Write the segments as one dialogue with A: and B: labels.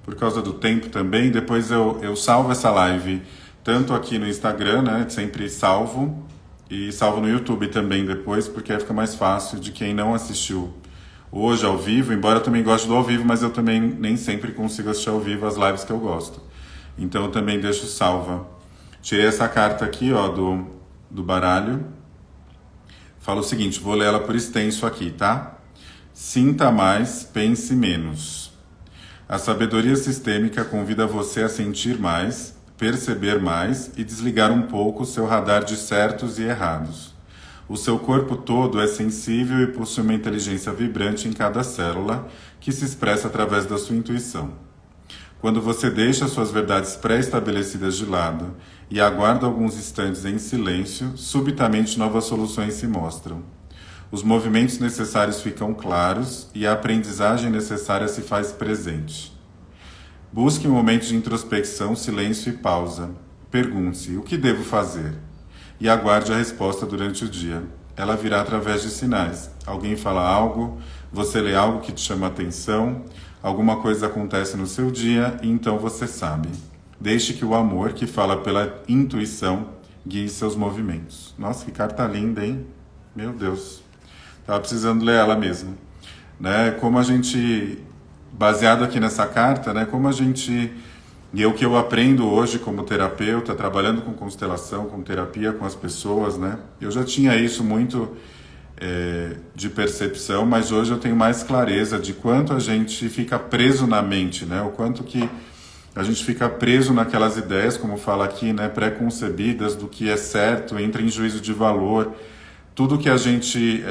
A: por causa do tempo também, depois eu salvo essa live tanto aqui no Instagram, né, sempre salvo, e salvo no YouTube também depois, porque aí fica mais fácil de quem não assistiu hoje ao vivo, embora eu também goste do ao vivo, mas eu também nem sempre consigo assistir ao vivo as lives que eu gosto. Então eu também deixo salva. Tirei essa carta aqui, ó, do baralho. Fala o seguinte, vou ler ela por extenso aqui, tá? Sinta mais, pense menos. A sabedoria sistêmica convida você a sentir mais, perceber mais e desligar um pouco o seu radar de certos e errados. O seu corpo todo é sensível e possui uma inteligência vibrante em cada célula, que se expressa através da sua intuição. Quando você deixa suas verdades pré-estabelecidas de lado e aguarda alguns instantes em silêncio, subitamente novas soluções se mostram. Os movimentos necessários ficam claros e a aprendizagem necessária se faz presente. Busque um momento de introspecção, silêncio e pausa. Pergunte-se, o que devo fazer? E aguarde a resposta durante o dia. Ela virá através de sinais. Alguém fala algo, você lê algo que te chama a atenção, alguma coisa acontece no seu dia e então você sabe. Deixe que o amor, que fala pela intuição, guie seus movimentos. Nossa, que carta linda, hein? Meu Deus. Estava precisando ler ela mesmo. Né? Como a gente, baseado aqui nessa carta, né? Como a gente... E o que eu aprendo hoje como terapeuta, trabalhando com constelação, com terapia com as pessoas, né? Eu já tinha isso muito de percepção, mas hoje eu tenho mais clareza de quanto a gente fica preso na mente, né? O quanto que a gente fica preso naquelas ideias, como fala aqui, né? Pré-concebidas do que é certo, entra em juízo de valor. Tudo que a gente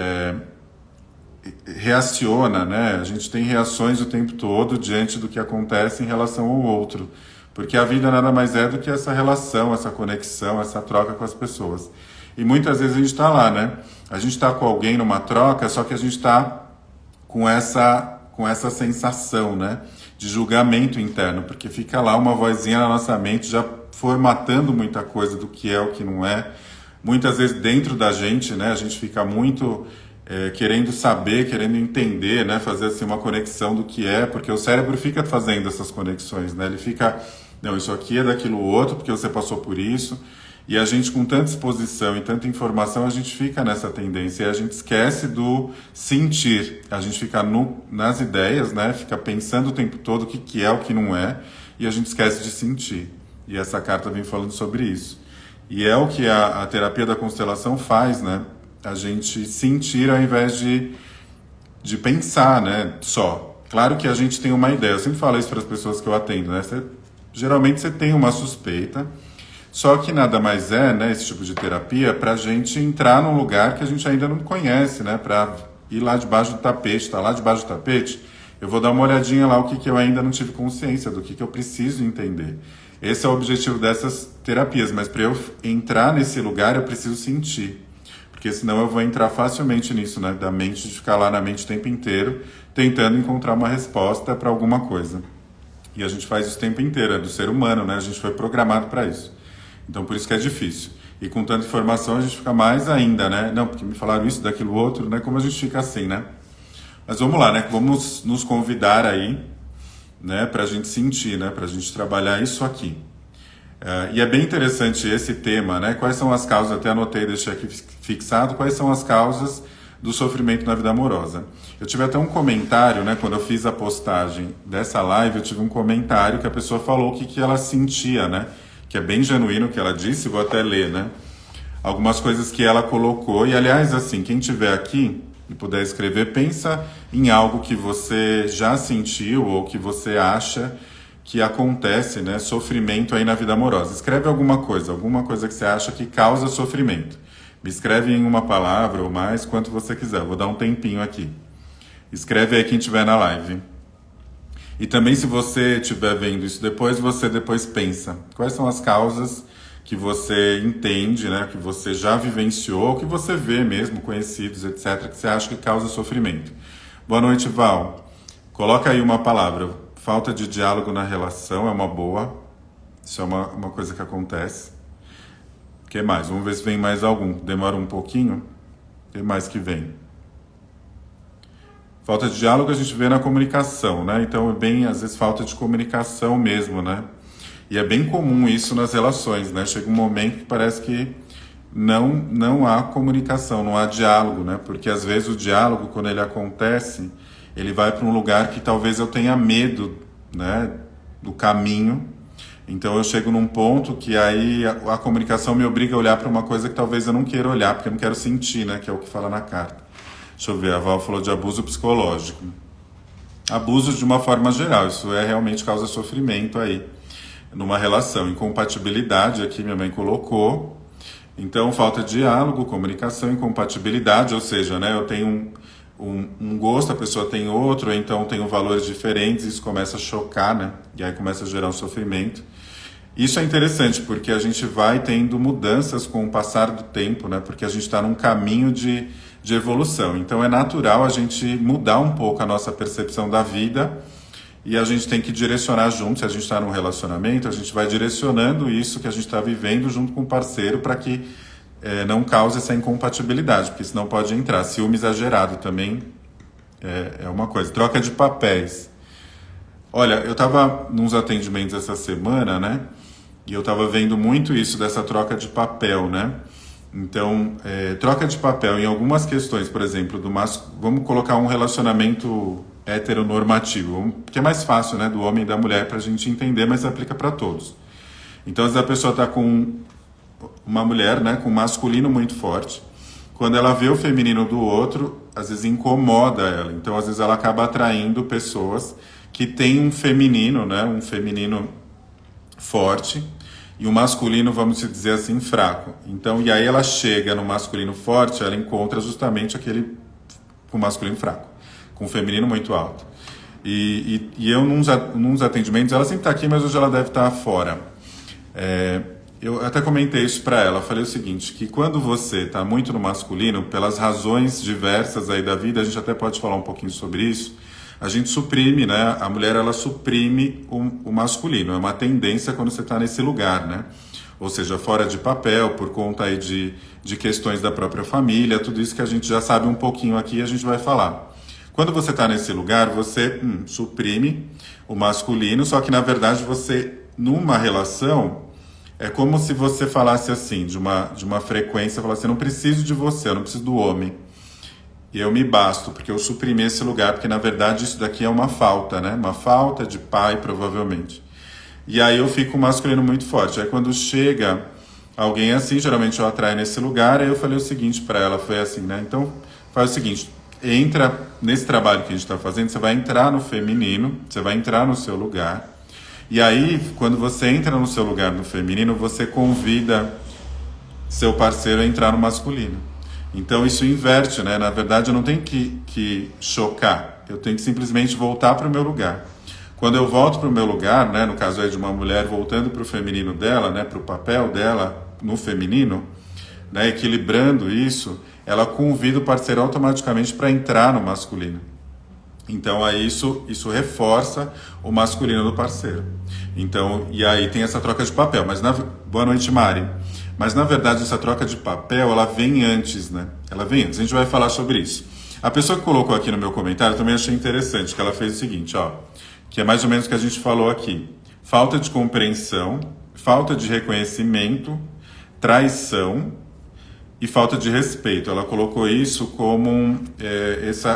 A: reaciona, né? A gente tem reações o tempo todo diante do que acontece em relação ao outro. Porque a vida nada mais é do que essa relação, essa conexão, essa troca com as pessoas. E muitas vezes a gente está lá, né? A gente está com alguém numa troca, só que a gente está com essa sensação, né? De julgamento interno, porque fica lá uma vozinha na nossa mente já formatando muita coisa do que é o que não é. Muitas vezes dentro da gente, né? A gente fica muito querendo saber, querendo entender, né? Fazer assim uma conexão do que é, porque o cérebro fica fazendo essas conexões, né? Ele fica, não, isso aqui é daquilo outro, porque você passou por isso. E a gente, com tanta exposição e tanta informação, a gente fica nessa tendência e a gente esquece do sentir. A gente fica nas ideias, né? Fica pensando o tempo todo o que é, o que não é, e a gente esquece de sentir. E essa carta vem falando sobre isso. E é o que a terapia da constelação faz, né? A gente sentir ao invés de pensar, né? Só. Claro que a gente tem uma ideia. Eu sempre falo isso para as pessoas que eu atendo, né? Geralmente você tem uma suspeita, só que nada mais é, né, esse tipo de terapia, para a gente entrar num lugar que a gente ainda não conhece, né, para ir lá debaixo do tapete, tá lá debaixo do tapete, eu vou dar uma olhadinha lá o que eu ainda não tive consciência, do que eu preciso entender. Esse é o objetivo dessas terapias, mas para eu entrar nesse lugar eu preciso sentir, porque senão eu vou entrar facilmente nisso, né, da mente, de ficar lá na mente o tempo inteiro, tentando encontrar uma resposta para alguma coisa. E a gente faz isso o tempo inteiro, é do ser humano, né, a gente foi programado para isso. Então, por isso que é difícil. E com tanta informação, a gente fica mais ainda, né? Não, porque me falaram isso, daquilo, outro, né? Como a gente fica assim, né? Mas vamos lá, né? Vamos nos convidar aí, né? Pra gente sentir, né? Pra gente trabalhar isso aqui. E é bem interessante esse tema, né? Quais são as causas, até anotei, deixei aqui fixado, quais são as causas do sofrimento na vida amorosa. Eu tive até um comentário, né? Quando eu fiz a postagem dessa live, eu tive um comentário que a pessoa falou o que ela sentia, né? Que é bem genuíno o que ela disse, vou até ler, né? Algumas coisas que ela colocou, e aliás, assim, quem tiver aqui e puder escrever, pensa em algo que você já sentiu ou que você acha que acontece, né? Sofrimento aí na vida amorosa. Escreve alguma coisa que você acha que causa sofrimento. Me escreve em uma palavra ou mais, quanto você quiser, vou dar um tempinho aqui. Escreve aí quem estiver na live. E também, se você estiver vendo isso depois, você depois pensa quais são as causas que você entende, né, que você já vivenciou, que você vê mesmo, conhecidos, etc., que você acha que causa sofrimento. Boa noite, Val. Coloca aí uma palavra. Falta de diálogo na relação é uma boa. Isso é uma coisa que acontece. O que mais? Vamos ver se vem mais algum. Demora um pouquinho. O que mais que vem? Falta de diálogo a gente vê na comunicação, né? Então é bem, às vezes, falta de comunicação mesmo, né? E é bem comum isso nas relações, né? Chega um momento que parece que não há comunicação, não há diálogo, né? Porque às vezes o diálogo, quando ele acontece, ele vai para um lugar que talvez eu tenha medo, né? Do caminho. Então eu chego num ponto que aí a comunicação me obriga a olhar para uma coisa que talvez eu não queira olhar, porque eu não quero sentir, né? Que é o que fala na carta. Deixa eu ver, a Val falou de abuso psicológico. Abuso de uma forma geral, isso realmente causa sofrimento aí, numa relação. Incompatibilidade, aqui minha mãe colocou. Então, falta de diálogo, comunicação, incompatibilidade, ou seja, né, eu tenho um gosto, a pessoa tem outro, ou então tenho valores diferentes, isso começa a chocar, né? E aí começa a gerar um sofrimento. Isso é interessante, porque a gente vai tendo mudanças com o passar do tempo, né? Porque a gente está num caminho de evolução. Então é natural a gente mudar um pouco a nossa percepção da vida e a gente tem que direcionar junto. Se a gente está num relacionamento, a gente vai direcionando isso que a gente está vivendo junto com o parceiro para que não cause essa incompatibilidade, porque senão pode entrar. Ciúme exagerado também é uma coisa. Troca de papéis. Olha, eu estava nos atendimentos essa semana, né? E eu estava vendo muito isso dessa troca de papel, né? Então, troca de papel em algumas questões, por exemplo, vamos colocar um relacionamento heteronormativo, que é mais fácil, né, do homem e da mulher para a gente entender, mas aplica para todos. Então, às vezes a pessoa está com uma mulher, né, com um masculino muito forte, quando ela vê o feminino do outro, às vezes incomoda ela. Então, às vezes ela acaba atraindo pessoas que têm um feminino, né, um feminino forte, e o masculino, vamos dizer assim, fraco. Então, e aí ela chega no masculino forte, ela encontra justamente aquele com masculino fraco, com o feminino muito alto. E eu, nos atendimentos, ela sempre está aqui, mas hoje ela deve estar fora. Eu até comentei isso para ela, falei o seguinte, que quando você está muito no masculino, pelas razões diversas aí da vida, a gente até pode falar um pouquinho sobre isso, a gente suprime, né? A mulher, ela suprime o masculino. É uma tendência quando você está nesse lugar, né? Ou seja, fora de papel, por conta aí de questões da própria família, tudo isso que a gente já sabe um pouquinho aqui, a gente vai falar. Quando você está nesse lugar, você suprime o masculino, só que na verdade você, numa relação, é como se você falasse assim, de uma frequência, falasse, eu não preciso de você, eu não preciso do homem. E eu me basto, porque eu suprimi esse lugar, porque na verdade isso daqui é uma falta, né? Uma falta de pai, provavelmente. E aí eu fico masculino muito forte. Aí quando chega alguém assim, geralmente eu atraio nesse lugar, aí eu falei o seguinte para ela, foi assim, né? Então faz o seguinte, entra nesse trabalho que a gente está fazendo, você vai entrar no feminino, você vai entrar no seu lugar. E aí, quando você entra no seu lugar no feminino, você convida seu parceiro a entrar no masculino. Então isso inverte, né? Na verdade eu não tenho que chocar, eu tenho que simplesmente voltar para o meu lugar. Quando eu volto para o meu lugar, né, no caso aí de uma mulher voltando para o feminino dela, né, para o papel dela no feminino, né, equilibrando isso, ela convida o parceiro automaticamente para entrar no masculino. Então aí isso reforça o masculino do parceiro. Então, e aí tem essa troca de papel. Boa noite, Mari. Mas na verdade essa troca de papel, ela vem antes, né? Ela vem antes, a gente vai falar sobre isso. A pessoa que colocou aqui no meu comentário também achei interessante, que ela fez o seguinte, ó, que é mais ou menos o que a gente falou aqui. Falta de compreensão, falta de reconhecimento, traição e falta de respeito. Ela colocou isso como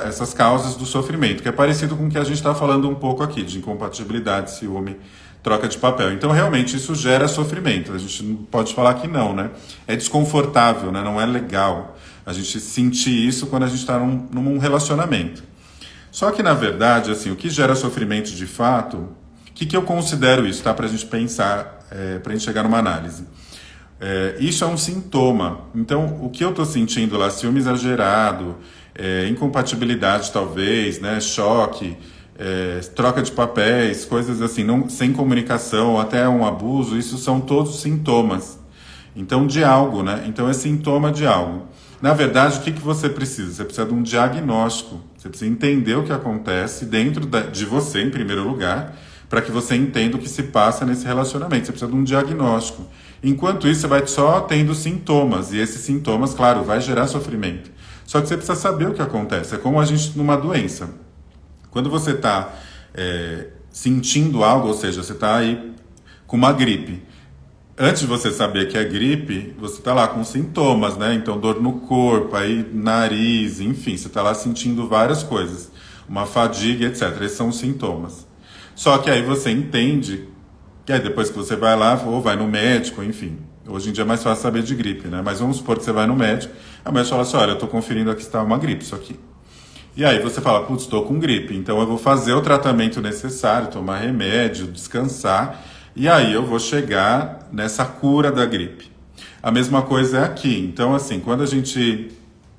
A: essas causas do sofrimento, que é parecido com o que a gente está falando um pouco aqui, de incompatibilidade, ciúme, troca de papel. Então, realmente, isso gera sofrimento. A gente não pode falar que não, né? É desconfortável, né? Não é legal a gente sentir isso quando a gente está num relacionamento. Só que, na verdade, assim, o que gera sofrimento de fato, o que eu considero isso, tá? Para a gente pensar, para a gente chegar numa análise. Isso é um sintoma. Então, o que eu estou sentindo lá, ciúme exagerado, incompatibilidade talvez, né? Choque, troca de papéis, coisas assim, sem comunicação, até um abuso, isso são todos sintomas. Então, de algo, né? Então, é sintoma de algo. Na verdade, o que você precisa? Você precisa de um diagnóstico. Você precisa entender o que acontece dentro de você, em primeiro lugar, para que você entenda o que se passa nesse relacionamento. Você precisa de um diagnóstico. Enquanto isso, você vai só tendo sintomas. E esses sintomas, claro, vai gerar sofrimento. Só que você precisa saber o que acontece. É como a gente numa doença. Quando você está sentindo algo, ou seja, você está aí com uma gripe. Antes de você saber que é gripe, você está lá com sintomas, né? Então, dor no corpo, aí nariz, enfim, você está lá sentindo várias coisas. Uma fadiga, etc. Esses são os sintomas. Só que aí você entende que aí depois que você vai lá, ou vai no médico, enfim. Hoje em dia é mais fácil saber de gripe, né? Mas vamos supor que você vai no médico, a médica fala assim, olha, eu estou conferindo aqui se está uma gripe, isso aqui. E aí você fala, putz, estou com gripe, então eu vou fazer o tratamento necessário, tomar remédio, descansar, e aí eu vou chegar nessa cura da gripe. A mesma coisa é aqui. Então, assim, quando a gente...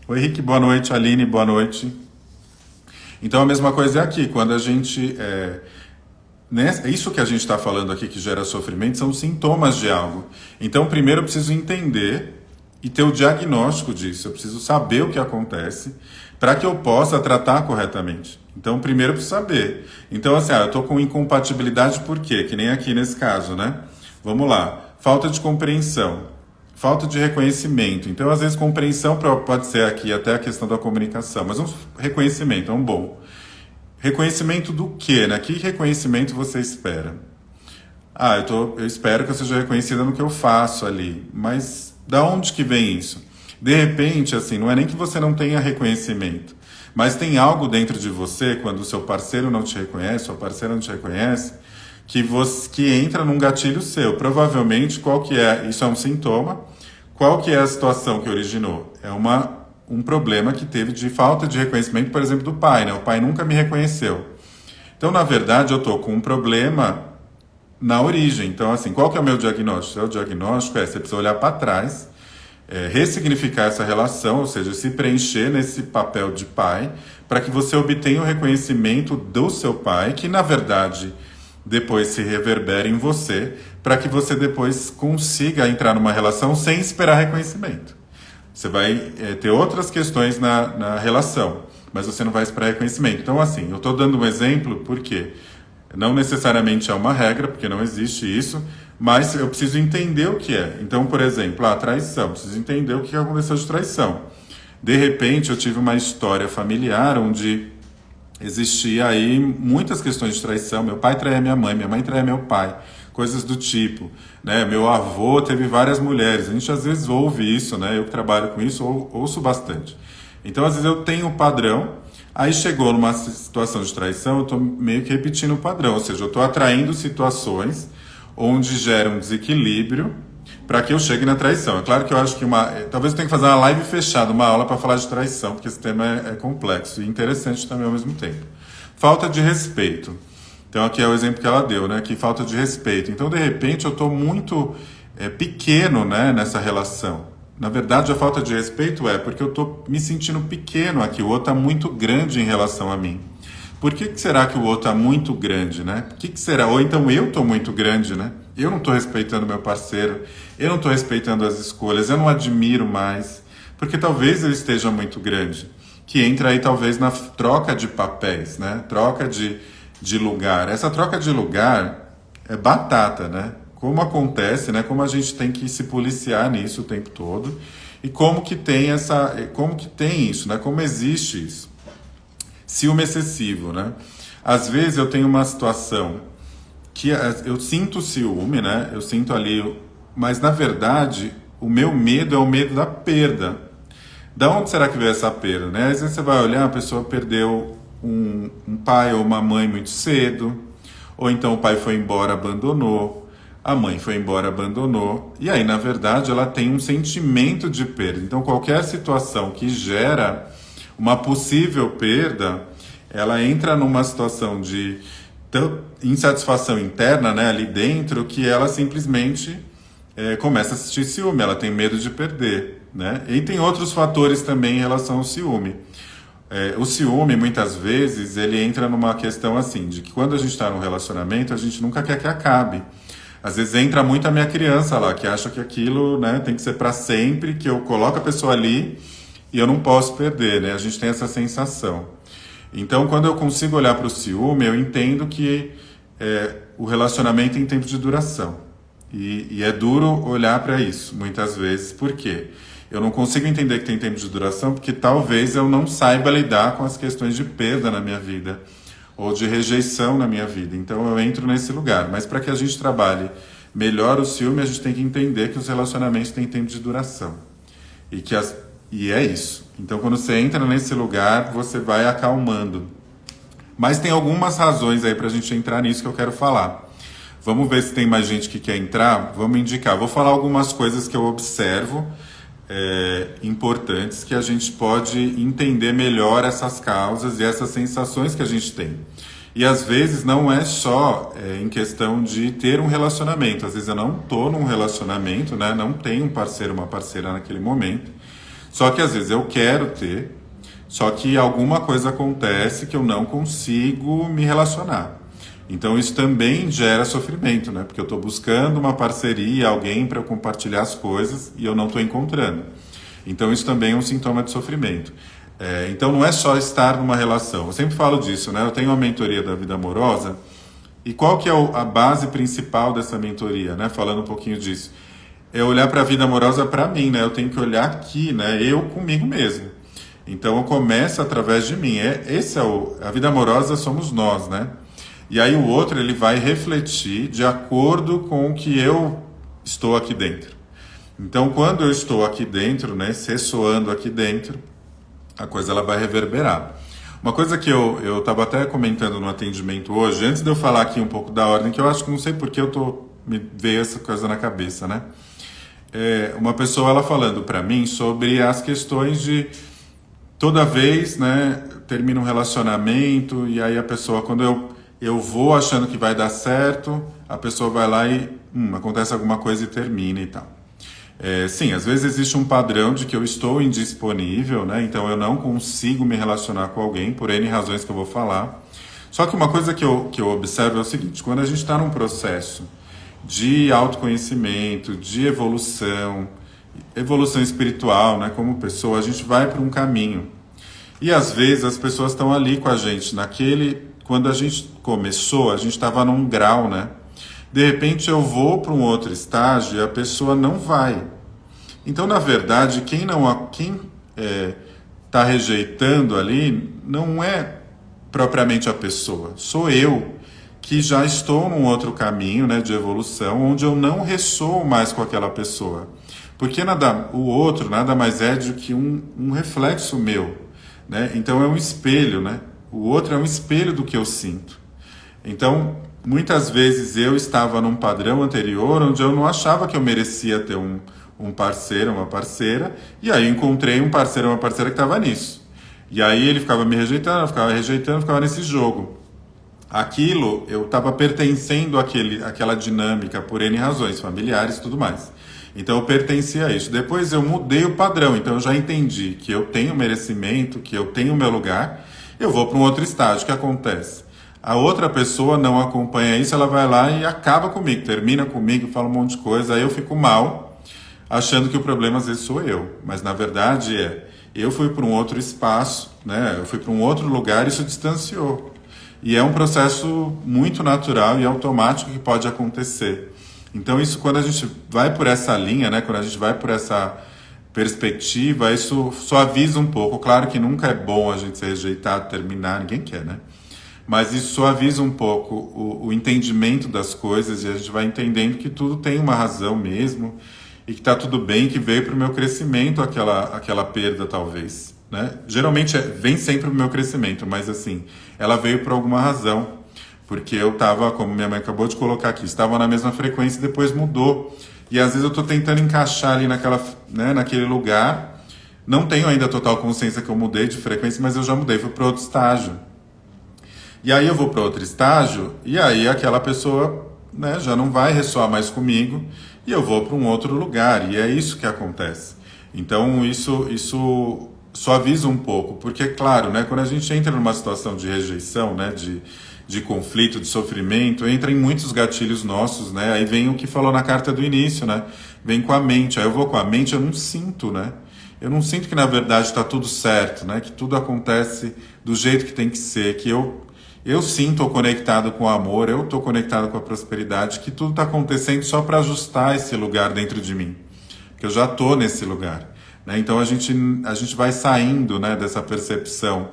A: Oi, Henrique, boa noite. Aline, boa noite. Então, a mesma coisa é aqui. Quando a gente... Isso que a gente está falando aqui que gera sofrimento são sintomas de algo. Então, primeiro eu preciso entender e ter o diagnóstico disso. Eu preciso saber o que acontece para que eu possa tratar corretamente. Então, primeiro eu preciso saber. Então, assim, eu estou com incompatibilidade por quê? Que nem aqui nesse caso, né? Vamos lá. Falta de compreensão. Falta de reconhecimento. Então, às vezes, compreensão pode ser aqui até a questão da comunicação. Mas reconhecimento é um bom. Reconhecimento do quê, né? Que reconhecimento você espera? Eu espero que eu seja reconhecida no que eu faço ali. Mas da onde que vem isso? De repente, assim, não é nem que você não tenha reconhecimento, mas tem algo dentro de você, quando o seu parceiro não te reconhece, sua parceira não te reconhece, que entra num gatilho seu. Provavelmente, qual que é? Isso é um sintoma. Qual que é a situação que originou? É um problema que teve de falta de reconhecimento, por exemplo, do pai, né? O pai nunca me reconheceu. Então, na verdade, eu estou com um problema na origem. Então, assim, qual que é o meu diagnóstico? O diagnóstico você precisa olhar para trás, ressignificar essa relação, ou seja, se preencher nesse papel de pai, para que você obtenha o reconhecimento do seu pai, que na verdade depois se reverbera em você, para que você depois consiga entrar numa relação sem esperar reconhecimento. Você vai ter outras questões na relação, mas você não vai esperar reconhecimento. Então, assim, eu estou dando um exemplo porque não necessariamente é uma regra, porque não existe isso, mas eu preciso entender o que é. Então, por exemplo, a traição. Preciso entender o que aconteceu de traição. De repente, eu tive uma história familiar onde existia aí muitas questões de traição. Meu pai traía minha mãe traía meu pai. Coisas do tipo, né? Meu avô teve várias mulheres. A gente às vezes ouve isso, né? Eu que trabalho com isso, ouço bastante. Então, às vezes eu tenho um padrão, aí chegou numa situação de traição, eu estou meio que repetindo o padrão. Ou seja, eu estou atraindo situações onde gera um desequilíbrio para que eu chegue na traição. É claro que eu acho que talvez eu tenha que fazer uma live fechada, uma aula para falar de traição, porque esse tema é complexo e interessante também ao mesmo tempo. Falta de respeito. Então aqui é o exemplo que ela deu, né? Que falta de respeito. Então, de repente, eu estou muito pequeno, né, nessa relação. Na verdade, a falta de respeito é porque eu estou me sentindo pequeno aqui. O outro está muito grande em relação a mim. Por que será que o outro está muito grande, né? Por que será? Ou então eu estou muito grande, né? Eu não estou respeitando meu parceiro, eu não estou respeitando as escolhas, eu não admiro mais, porque talvez eu esteja muito grande. Que entra aí talvez na troca de papéis, né? Troca de lugar. Essa troca de lugar é batata, né? Como acontece, né? Como a gente tem que se policiar nisso o tempo todo e como que tem isso, né? Como existe isso. Ciúme excessivo, né? Às vezes eu tenho uma situação que eu sinto ciúme, né? Eu sinto ali, mas na verdade o meu medo é o medo da perda. Da onde será que veio essa perda, né? Às vezes você vai olhar, a pessoa perdeu um pai ou uma mãe muito cedo, ou então o pai foi embora, abandonou, a mãe foi embora, abandonou, e aí na verdade ela tem um sentimento de perda. Então qualquer situação que gera uma possível perda, ela entra numa situação de insatisfação interna, né, ali dentro, que ela simplesmente começa a sentir ciúme, ela tem medo de perder, né? E tem outros fatores também em relação ao ciúme. O ciúme, muitas vezes, ele entra numa questão assim, de que quando a gente está num relacionamento, a gente nunca quer que acabe. Às vezes entra muito a minha criança lá, que acha que aquilo, né, tem que ser para sempre, que eu coloco a pessoa ali e eu não posso perder, né? A gente tem essa sensação. Então, quando eu consigo olhar para o ciúme, eu entendo que o relacionamento tem tempo de duração. E é duro olhar para isso, muitas vezes. Por quê? Eu não consigo entender que tem tempo de duração porque talvez eu não saiba lidar com as questões de perda na minha vida. ou de rejeição na minha vida. Então eu entro nesse lugar. Mas para que a gente trabalhe melhor o ciúme, a gente tem que entender que os relacionamentos têm tempo de duração. E é isso. Então quando você entra nesse lugar, você vai acalmando. Mas tem algumas razões aí para a gente entrar nisso que eu quero falar. Vamos ver se tem mais gente que quer entrar. Vamos indicar. Vou falar algumas coisas que eu observo importantes, que a gente pode entender melhor essas causas e essas sensações que a gente tem. E às vezes não é só em questão de ter um relacionamento. Às vezes eu não estou num relacionamento, né? Não tenho um parceiro, uma parceira naquele momento. Só que às vezes eu quero ter, só que alguma coisa acontece que eu não consigo me relacionar. Então isso também gera sofrimento, né? Porque eu estou buscando uma parceria, alguém para compartilhar as coisas e eu não estou encontrando. Então isso também é um sintoma de sofrimento. Então não é só estar numa relação. Eu sempre falo disso, né? Eu tenho uma mentoria da vida amorosa e qual que é a base principal dessa mentoria, né? Falando um pouquinho disso. É olhar para a vida amorosa para mim, né? Eu tenho que olhar aqui, né? Eu comigo mesmo. Então eu começo através de mim. A vida amorosa somos nós, né? E aí o outro ele vai refletir de acordo com o que eu estou aqui dentro. Então quando eu estou aqui dentro, né, ressoando aqui dentro, a coisa ela vai reverberar. Uma coisa que eu estava até comentando no atendimento hoje, antes de eu falar aqui um pouco da ordem, que eu acho que não sei porque me veio essa coisa na cabeça, né? Uma pessoa ela falando para mim sobre as questões de toda vez, né, termina um relacionamento e aí a pessoa, quando eu vou achando que vai dar certo, a pessoa vai lá e acontece alguma coisa e termina e tal. Sim, às vezes existe um padrão de que eu estou indisponível, né? Então eu não consigo me relacionar com alguém por N razões que eu vou falar. Só que uma coisa que eu observo é o seguinte, quando a gente está num processo de autoconhecimento, de evolução espiritual, né? Como pessoa, a gente vai para um caminho. E às vezes as pessoas estão ali com a gente, quando a gente começou, a gente estava num grau, né? De repente eu vou para um outro estágio e a pessoa não vai. Então, na verdade, quem está rejeitando ali não é propriamente a pessoa. Sou eu que já estou num outro caminho, né, de evolução, onde eu não ressoo mais com aquela pessoa. Porque o outro nada mais é do que um reflexo meu, né? Então é um espelho, né? O outro é um espelho do que eu sinto. Então, muitas vezes eu estava num padrão anterior onde eu não achava que eu merecia ter um parceiro, uma parceira, e aí encontrei um parceiro, uma parceira que estava nisso. E aí ele ficava me rejeitando, ficava nesse jogo. Aquilo, eu estava pertencendo àquela dinâmica por N razões, familiares e tudo mais. Então eu pertencia a isso. Depois eu mudei o padrão, então eu já entendi que eu tenho merecimento, que eu tenho o meu lugar, eu vou para um outro estágio. O que acontece? A outra pessoa não acompanha isso, ela vai lá e acaba comigo, termina comigo, fala um monte de coisa, aí eu fico mal, achando que o problema às vezes sou eu. Mas na verdade eu fui para um outro espaço, né? Eu fui para um outro lugar e isso distanciou. E é um processo muito natural e automático que pode acontecer. Então isso, quando a gente vai por essa linha, né? Quando a gente vai por essa perspectiva, isso suaviza um pouco. Claro que nunca é bom a gente ser rejeitado, terminar, ninguém quer, né? Mas isso suaviza um pouco o entendimento das coisas e a gente vai entendendo que tudo tem uma razão mesmo e que está tudo bem, que veio para o meu crescimento aquela perda, talvez. Né? Geralmente vem sempre para o meu crescimento, mas assim, ela veio por alguma razão. Porque eu estava, como minha mãe acabou de colocar aqui, estava na mesma frequência e depois mudou. E às vezes eu estou tentando encaixar ali naquele lugar. Não tenho ainda total consciência que eu mudei de frequência, mas eu já mudei, fui para outro estágio. E aí eu vou para outro estágio, e aí aquela pessoa, né, já não vai ressoar mais comigo, e eu vou para um outro lugar, e é isso que acontece. Então isso suaviza um pouco, porque claro, né, quando a gente entra numa situação de rejeição, né, de conflito, de sofrimento, entra em muitos gatilhos nossos, né, aí vem o que falou na carta do início, né, vem com a mente, aí eu vou com a mente, eu não sinto, né, eu não sinto que na verdade está tudo certo, né, que tudo acontece do jeito que tem que ser, que eu sim estou conectado com o amor, eu estou conectado com a prosperidade, que tudo está acontecendo só para ajustar esse lugar dentro de mim, que eu já estou nesse lugar. Né? Então a gente vai saindo, né, dessa percepção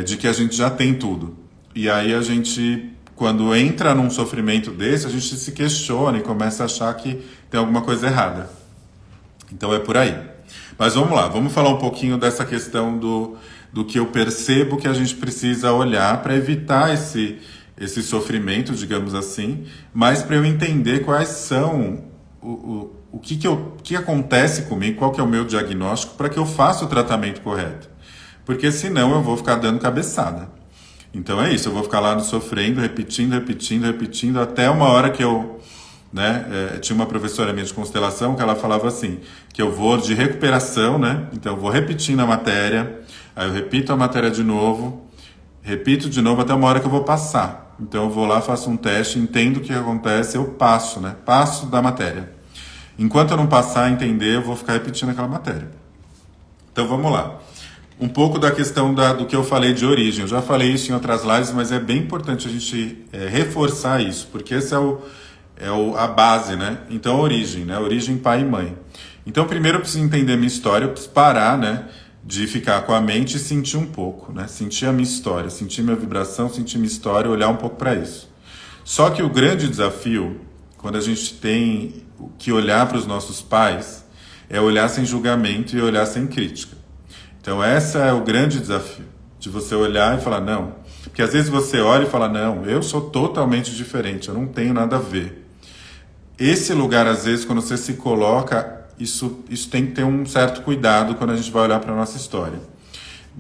A: de que a gente já tem tudo. E aí a gente, quando entra num sofrimento desse, a gente se questiona e começa a achar que tem alguma coisa errada. Então é por aí. Mas vamos lá, vamos falar um pouquinho dessa questão do que eu percebo que a gente precisa olhar para evitar esse sofrimento, digamos assim, mas para eu entender quais são o que acontece comigo, qual que é o meu diagnóstico, para que eu faça o tratamento correto. Porque senão eu vou ficar dando cabeçada. Então é isso, eu vou ficar lá sofrendo, repetindo, até uma hora que eu... Né? Tinha uma professora minha de constelação que ela falava assim, que eu vou de recuperação, né? Então eu vou repetindo a matéria, aí eu repito a matéria de novo, repito de novo até uma hora que eu vou passar. Então eu vou lá, faço um teste, entendo o que acontece, eu passo, né? Passo da matéria. Enquanto eu não passar a entender, eu vou ficar repetindo aquela matéria. Então vamos lá. Um pouco da questão do que eu falei de origem. Eu já falei isso em outras lives, mas é bem importante a gente reforçar isso, porque esse a base, né? Então, a origem, né? Origem, pai e mãe. Então, primeiro eu preciso entender a minha história, eu preciso parar, né? De ficar com a mente e sentir um pouco, né? Sentir a minha história, sentir minha vibração, sentir minha história, olhar um pouco para isso. Só que o grande desafio, quando a gente tem que olhar para os nossos pais, é olhar sem julgamento e olhar sem crítica. Então, esse é o grande desafio, de você olhar e falar, não. Porque às vezes você olha e fala, não, eu sou totalmente diferente, eu não tenho nada a ver. Esse lugar, às vezes, quando você se coloca, isso tem que ter um certo cuidado quando a gente vai olhar para a nossa história.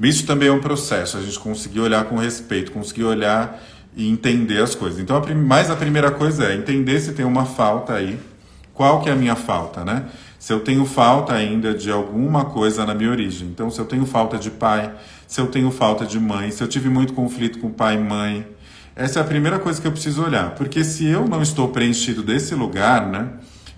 A: Isso também é um processo, a gente conseguir olhar com respeito, conseguir olhar e entender as coisas. Então, a primeira coisa é entender se tem uma falta aí. Qual que é a minha falta, né? Se eu tenho falta ainda de alguma coisa na minha origem. Então, se eu tenho falta de pai, se eu tenho falta de mãe, se eu tive muito conflito com pai e mãe... Essa é a primeira coisa que eu preciso olhar, porque se eu não estou preenchido desse lugar, né,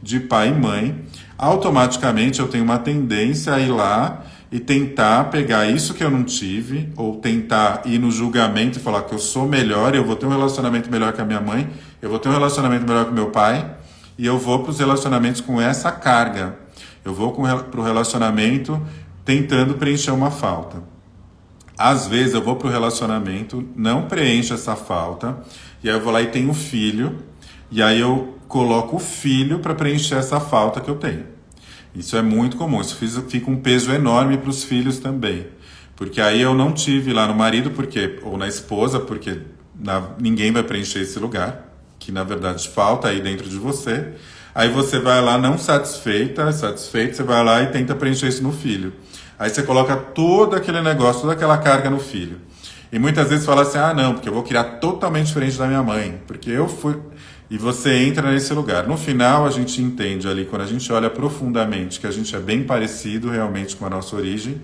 A: de pai e mãe, automaticamente eu tenho uma tendência a ir lá e tentar pegar isso que eu não tive, ou tentar ir no julgamento e falar que eu sou melhor, eu vou ter um relacionamento melhor com a minha mãe, eu vou ter um relacionamento melhor com meu pai, e eu vou para os relacionamentos com essa carga. Eu vou para o relacionamento tentando preencher uma falta. Às vezes eu vou para o relacionamento, não preencho essa falta, e aí eu vou lá e tenho um filho, e aí eu coloco o filho para preencher essa falta que eu tenho. Isso é muito comum, isso fica um peso enorme para os filhos também. Porque aí eu não tive lá no marido, ou na esposa, porque ninguém vai preencher esse lugar, que na verdade falta aí dentro de você. Aí você vai lá não satisfeito, você vai lá e tenta preencher isso no filho. Aí você coloca todo aquele negócio, toda aquela carga no filho. E muitas vezes fala assim, não, porque eu vou criar totalmente diferente da minha mãe, porque eu fui... E você entra nesse lugar. No final, a gente entende ali, quando a gente olha profundamente, que a gente é bem parecido realmente com a nossa origem.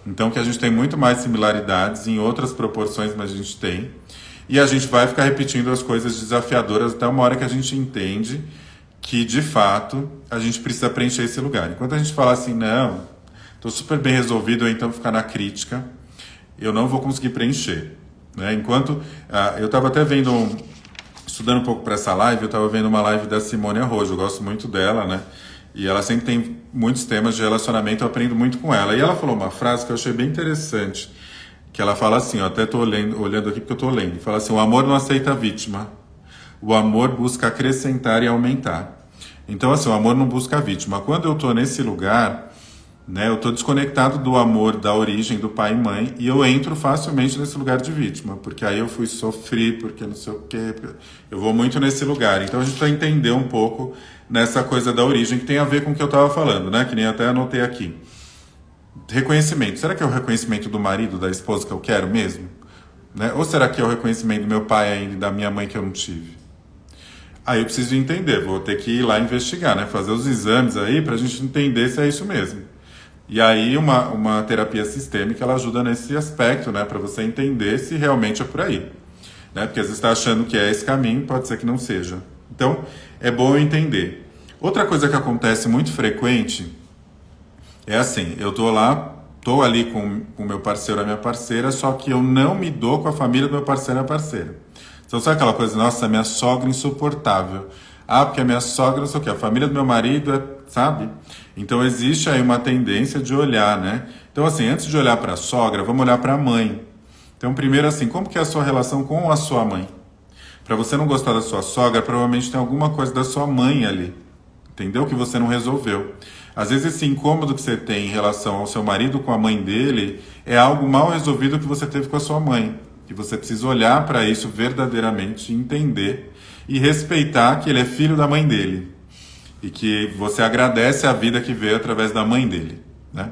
A: Então, que a gente tem muito mais similaridades em outras proporções, mas a gente tem. E a gente vai ficar repetindo as coisas desafiadoras até uma hora que a gente entende que, de fato, a gente precisa preencher esse lugar. Enquanto a gente fala assim, não... Estou super bem resolvido, ou então ficar na crítica, eu não vou conseguir preencher. Né? Enquanto, eu estava até estudando um pouco para essa live, eu estava vendo uma live da Simone Arrojo, eu gosto muito dela, né? E ela sempre tem muitos temas de relacionamento, eu aprendo muito com ela. E ela falou uma frase que eu achei bem interessante, que ela fala assim, eu até estou olhando aqui porque eu estou lendo, fala assim, o amor não aceita a vítima, o amor busca acrescentar e aumentar. Então, assim, o amor não busca a vítima. Quando eu estou nesse lugar... Né? Eu estou desconectado do amor, da origem do pai e mãe, e eu entro facilmente nesse lugar de vítima, porque aí eu fui sofrer, porque não sei o quê, eu vou muito nesse lugar. Então a gente vai entender um pouco nessa coisa da origem, que tem a ver com o que eu estava falando, né? Que nem até anotei aqui. Reconhecimento. Será que é o reconhecimento do marido, da esposa que eu quero mesmo? Né? Ou será que é o reconhecimento do meu pai ainda e da minha mãe que eu não tive? Aí eu preciso entender, vou ter que ir lá investigar, né? Fazer os exames aí para a gente entender se é isso mesmo. E aí uma terapia sistêmica, ela ajuda nesse aspecto, né? Para você entender se realmente é por aí. Né? Porque às vezes você está achando que é esse caminho, pode ser que não seja. Então, é bom eu entender. Outra coisa que acontece muito frequente é assim, eu tô ali com o meu parceiro ou a minha parceira, só que eu não me dou com a família do meu parceiro ou parceira. Então, sabe aquela coisa, nossa, minha sogra insuportável. Porque a minha sogra, não sei o quê, a família do meu marido, sabe? Então, existe aí uma tendência de olhar, né? Então, assim, antes de olhar para a sogra, vamos olhar para a mãe. Então, primeiro assim, como que é a sua relação com a sua mãe? Para você não gostar da sua sogra, provavelmente tem alguma coisa da sua mãe ali, entendeu? Que você não resolveu. Às vezes esse incômodo que você tem em relação ao seu marido com a mãe dele é algo mal resolvido que você teve com a sua mãe. E você precisa olhar para isso verdadeiramente, entender e respeitar que ele é filho da mãe dele. E que você agradece a vida que veio através da mãe dele, né?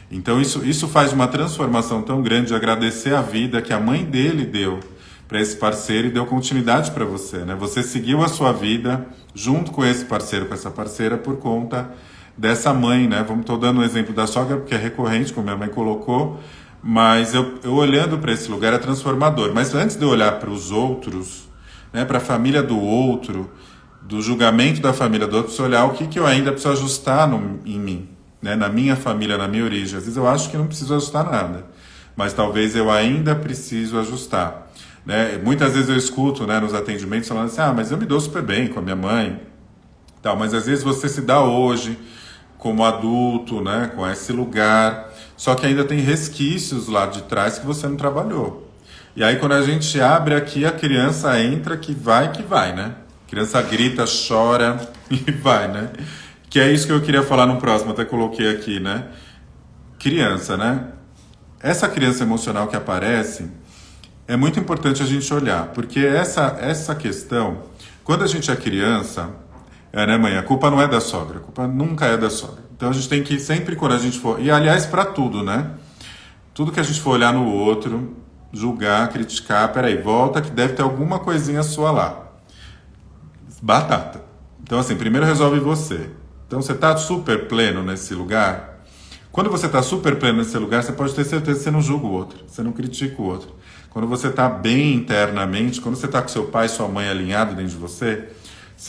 A: Então isso faz uma transformação tão grande de agradecer a vida que a mãe dele deu para esse parceiro e deu continuidade para você, né? Você seguiu a sua vida junto com esse parceiro, com essa parceira, por conta dessa mãe, né? Estou dando o exemplo da sogra porque é recorrente, como minha mãe colocou, mas eu olhando para esse lugar é transformador. Mas antes de eu olhar para os outros, né, para a família do outro, do julgamento da família do outro, preciso olhar o que eu ainda preciso ajustar em mim, né, na minha família, na minha origem. Às vezes eu acho que não preciso ajustar nada, mas talvez eu ainda preciso ajustar, né? Muitas vezes eu escuto, né, nos atendimentos falando assim, mas eu me dou super bem com a minha mãe, tal. Mas às vezes você se dá hoje como adulto, né, com esse lugar, só que ainda tem resquícios lá de trás que você não trabalhou. E aí quando a gente abre aqui, a criança entra que vai, né? A criança grita, chora e vai, né? Que é isso que eu queria falar no próximo, até coloquei aqui, né? Criança, né? Essa criança emocional que aparece, é muito importante a gente olhar, porque essa questão, quando a gente é criança, né, mãe? A culpa não é da sogra, a culpa nunca é da sogra. Então a gente tem que sempre, quando a gente for... E aliás, para tudo, né? Tudo que a gente for olhar no outro, julgar, criticar, peraí, volta que deve ter alguma coisinha sua lá. Batata. Então assim, primeiro resolve você. Então você está super pleno nesse lugar. Quando você está super pleno nesse lugar, você pode ter certeza que você não julga o outro, você não critica o outro. Quando você está bem internamente, quando você está com seu pai e sua mãe alinhado dentro de você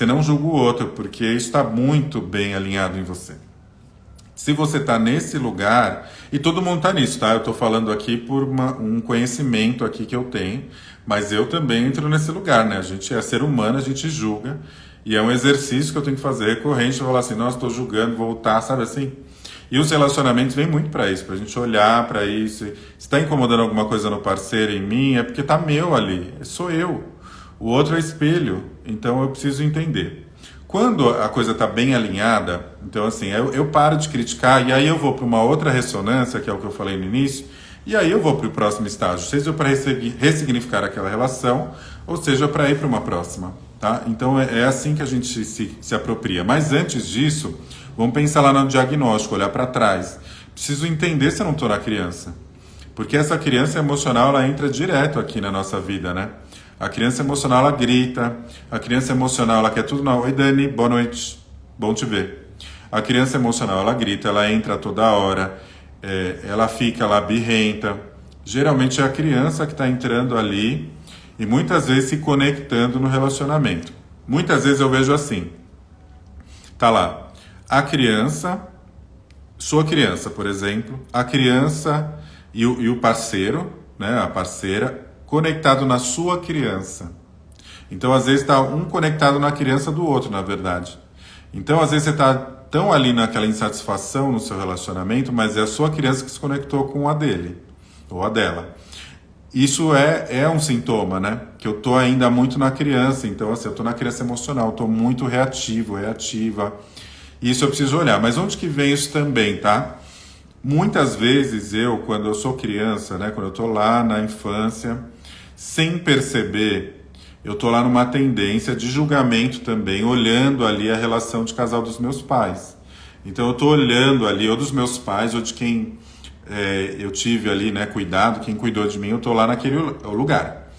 A: não julga o outro, porque isso está muito bem alinhado em você. Se você está nesse lugar, e todo mundo está nisso, tá? Eu estou falando aqui por um conhecimento aqui que eu tenho, mas eu também entro nesse lugar, né? A gente é ser humano, a gente julga, e é um exercício que eu tenho que fazer recorrente, falar assim, nossa, estou julgando, voltar, sabe assim? E os relacionamentos vêm muito para isso, para a gente olhar para isso. Se está incomodando alguma coisa no parceiro, em mim, é porque está meu ali, sou eu. O outro é espelho, então eu preciso entender. Quando a coisa está bem alinhada, então assim, eu paro de criticar e aí eu vou para uma outra ressonância, que é o que eu falei no início, e aí eu vou para o próximo estágio, seja para ressignificar aquela relação, ou seja para ir para uma próxima, tá? Então é assim que a gente se apropria. Mas antes disso, vamos pensar lá no diagnóstico, olhar para trás. Preciso entender se eu não estou na criança, porque essa criança emocional, ela entra direto aqui na nossa vida, né? A criança emocional, ela grita. A criança emocional, ela quer tudo na... Oi, Dani, boa noite. Bom te ver. A criança emocional, ela grita, ela entra toda hora. Ela fica lá birrenta. Geralmente é a criança que está entrando ali e muitas vezes se conectando no relacionamento. Muitas vezes eu vejo assim. Tá lá. A criança, sua criança, por exemplo. A criança e o parceiro, né, a parceira, conectado na sua criança. Então, às vezes, está um conectado na criança do outro, na verdade. Então, às vezes, você está tão ali naquela insatisfação no seu relacionamento, mas é a sua criança que se conectou com a dele, ou a dela. Isso é um sintoma, né? Que eu estou ainda muito na criança. Então, assim, eu estou na criança emocional, estou muito reativo, reativa. Isso eu preciso olhar. Mas onde que vem isso também, tá? Muitas vezes quando eu sou criança, né? Quando eu estou lá na infância, sem perceber, eu estou lá numa tendência de julgamento também, olhando ali a relação de casal dos meus pais. Então eu estou olhando ali, ou dos meus pais, ou de quem eu tive ali, né, cuidado, quem cuidou de mim, eu estou lá naquele lugar.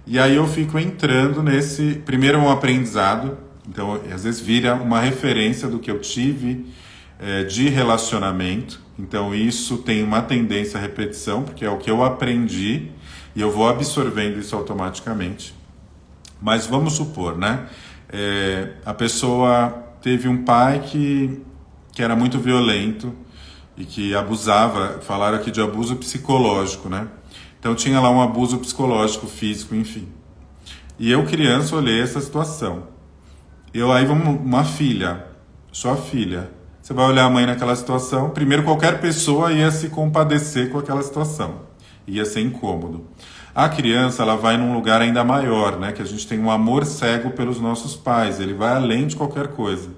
A: E aí eu fico entrando nesse, primeiro um aprendizado, então às vezes vira uma referência do que eu tive de relacionamento. Então isso tem uma tendência à repetição, porque é o que eu aprendi, e eu vou absorvendo isso automaticamente. Mas vamos supor, né? A pessoa teve um pai que era muito violento e que abusava, falaram aqui de abuso psicológico, né? Então tinha lá um abuso psicológico, físico, enfim. E eu, criança, olhei essa situação. Aí uma filha, sua filha, você vai olhar a mãe naquela situação, primeiro qualquer pessoa ia se compadecer com aquela situação. Ia ser incômodo. A criança, ela vai num lugar ainda maior, né? Que a gente tem um amor cego pelos nossos pais, ele vai além de qualquer coisa.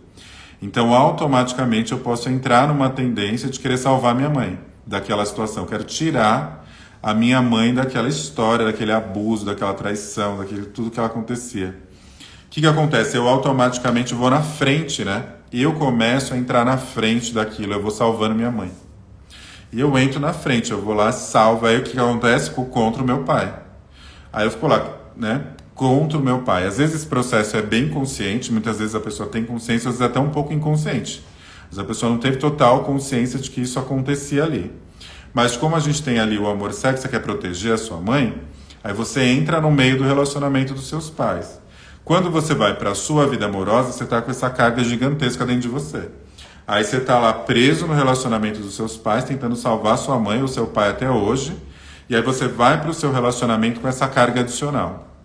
A: Então, automaticamente, eu posso entrar numa tendência de querer salvar minha mãe daquela situação. Eu quero tirar a minha mãe daquela história, daquele abuso, daquela traição, daquele tudo que ela acontecia. O que acontece? Eu automaticamente vou na frente, né? E eu começo a entrar na frente daquilo, eu vou salvando minha mãe. E eu entro na frente, eu vou lá, salvo. Aí o que acontece? Fico contra o meu pai. Aí eu fico lá, né? Contra o meu pai. Às vezes esse processo é bem consciente, muitas vezes a pessoa tem consciência, às vezes até um pouco inconsciente. Mas a pessoa não teve total consciência de que isso acontecia ali. Mas como a gente tem ali o amor cego, você quer proteger a sua mãe, aí você entra no meio do relacionamento dos seus pais. Quando você vai para a sua vida amorosa, você está com essa carga gigantesca dentro de você. Aí você está lá preso no relacionamento dos seus pais, tentando salvar sua mãe ou seu pai até hoje, e aí você vai para o seu relacionamento com essa carga adicional.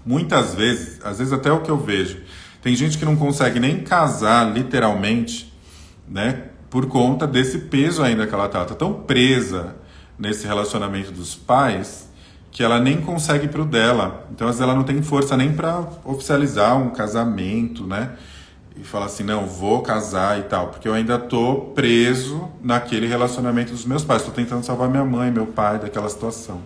A: Muitas vezes, às vezes até o que eu vejo, tem gente que não consegue nem casar literalmente, né, por conta desse peso ainda que ela está tão presa nesse relacionamento dos pais que ela nem consegue ir pro dela. Então, às vezes ela não tem força nem para oficializar um casamento, né? E falar assim, não, vou casar e tal, porque eu ainda tô preso naquele relacionamento dos meus pais. Estou tentando salvar minha mãe, meu pai daquela situação.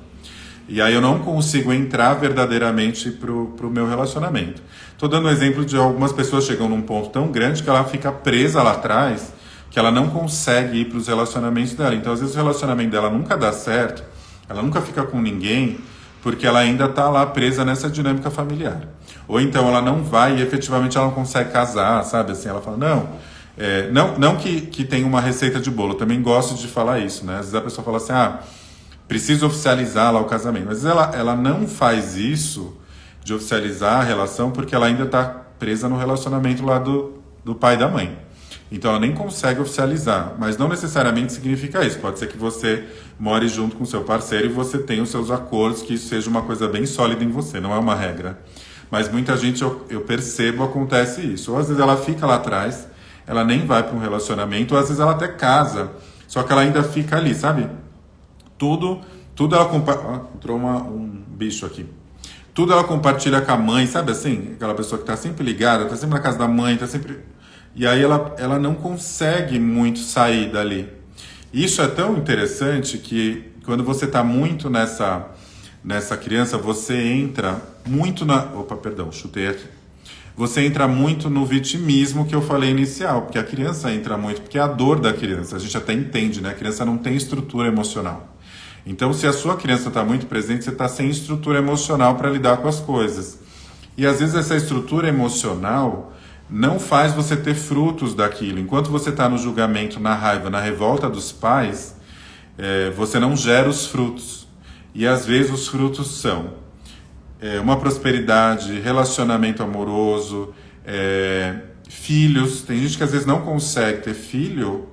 A: E aí eu não consigo entrar verdadeiramente pro meu relacionamento. Estou dando um exemplo de algumas pessoas chegam num ponto tão grande que ela fica presa lá atrás, que ela não consegue ir para os relacionamentos dela. Então, às vezes o relacionamento dela nunca dá certo, ela nunca fica com ninguém, porque ela ainda está lá presa nessa dinâmica familiar. Ou então ela não vai e efetivamente ela não consegue casar, sabe? Assim, ela fala, não que tenha uma receita de bolo, eu também gosto de falar isso, né? Às vezes a pessoa fala assim, preciso oficializar lá o casamento. Mas ela não faz isso de oficializar a relação porque ela ainda está presa no relacionamento lá do pai e da mãe. Então ela nem consegue oficializar, mas não necessariamente significa isso. Pode ser que você more junto com seu parceiro e você tenha os seus acordos, que isso seja uma coisa bem sólida em você, não é uma regra. Mas muita gente, eu percebo, acontece isso. Ou às vezes ela fica lá atrás, ela nem vai para um relacionamento, ou às vezes ela até casa, só que ela ainda fica ali, sabe? Tudo ela compartilha. Entrou um bicho aqui. Tudo ela compartilha com a mãe, sabe assim? Aquela pessoa que está sempre ligada, está sempre na casa da mãe, está sempre... E aí ela não consegue muito sair dali. Isso é tão interessante que quando você está muito nessa criança, você entra muito na... Opa, perdão, chutei aqui. Você entra muito no vitimismo que eu falei inicial, porque a criança entra muito, porque é a dor da criança, a gente até entende, né? A criança não tem estrutura emocional. Então, se a sua criança está muito presente, você está sem estrutura emocional para lidar com as coisas. E às vezes essa estrutura emocional não faz você ter frutos daquilo. Enquanto você está no julgamento, na raiva, na revolta dos pais, você não gera os frutos. E às vezes os frutos são uma prosperidade, relacionamento amoroso, filhos. Tem gente que às vezes não consegue ter filho,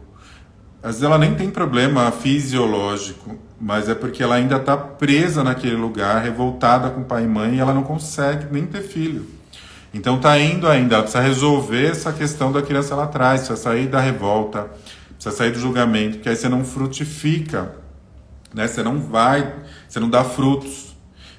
A: às vezes ela nem tem problema fisiológico, mas é porque ela ainda está presa naquele lugar, revoltada com pai e mãe, e ela não consegue nem ter filho. Então está indo ainda, ela precisa resolver essa questão da criança lá atrás, precisa sair da revolta, precisa sair do julgamento, porque aí você não frutifica, né? Você não dá frutos.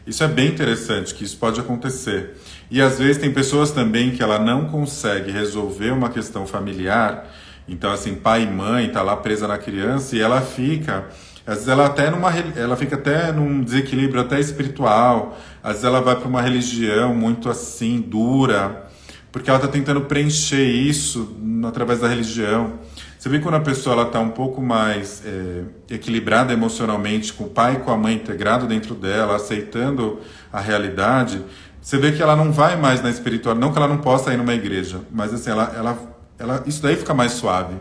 A: Isso é bem interessante, que isso pode acontecer. E às vezes tem pessoas também que ela não consegue resolver uma questão familiar, então assim, pai e mãe, tá lá presa na criança e ela fica... Às vezes ela fica até num desequilíbrio até espiritual, às vezes ela vai para uma religião muito assim, dura, porque ela está tentando preencher isso através da religião. Você vê quando a pessoa está um pouco mais equilibrada emocionalmente, com o pai e com a mãe integrado dentro dela, aceitando a realidade, você vê que ela não vai mais na espiritual, não que ela não possa ir numa igreja, mas assim, isso daí fica mais suave.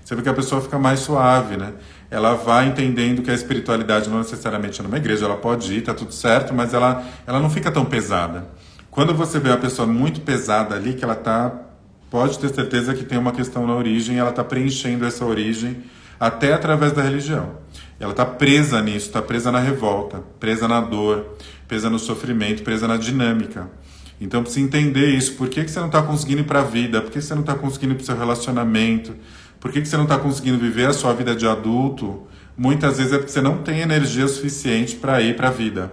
A: Você vê que a pessoa fica mais suave, né? Ela vai entendendo que a espiritualidade não necessariamente é numa igreja, ela pode ir, tá tudo certo, mas ela não fica tão pesada. Quando você vê a pessoa muito pesada ali, que ela pode ter certeza que tem uma questão na origem, ela está preenchendo essa origem até através da religião. Ela está presa nisso, está presa na revolta, presa na dor, presa no sofrimento, presa na dinâmica. Então precisa entender isso. Por que você não está conseguindo ir para a vida? Por que você não está conseguindo ir para o seu relacionamento? Por que você não está conseguindo viver a sua vida de adulto? Muitas vezes é porque você não tem energia suficiente para ir para a vida.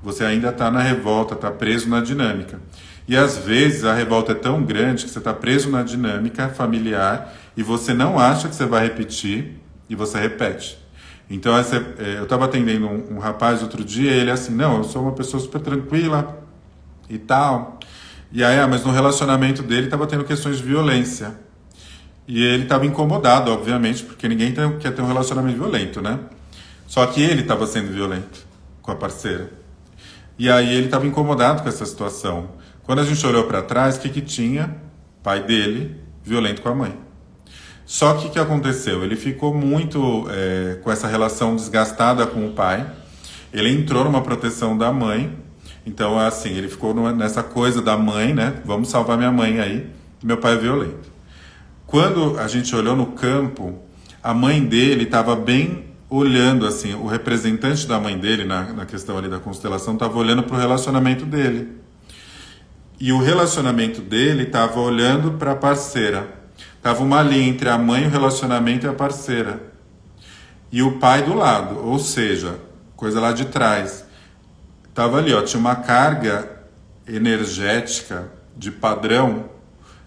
A: Você ainda está na revolta, está preso na dinâmica. E às vezes a revolta é tão grande que você está preso na dinâmica familiar e você não acha que você vai repetir e você repete. Então eu estava atendendo um rapaz outro dia e ele assim, não, eu sou uma pessoa super tranquila e tal. E aí, mas no relacionamento dele estava tendo questões de violência. E ele estava incomodado, obviamente, porque ninguém quer ter um relacionamento violento, né? Só que ele estava sendo violento com a parceira. E aí ele estava incomodado com essa situação. Quando a gente olhou para trás, o que tinha? Pai dele, violento com a mãe. Só que o que aconteceu? Ele ficou muito com essa relação desgastada com o pai. Ele entrou numa proteção da mãe. Então, assim, ele ficou nessa coisa da mãe, né? Vamos salvar minha mãe aí. Meu pai é violento. Quando a gente olhou no campo, a mãe dele estava bem olhando, assim, o representante da mãe dele, na questão ali da constelação, estava olhando para o relacionamento dele. E o relacionamento dele estava olhando para a parceira. Estava uma linha entre a mãe, o relacionamento e a parceira. E o pai do lado, ou seja, coisa lá de trás. Estava ali, ó, tinha uma carga energética de padrão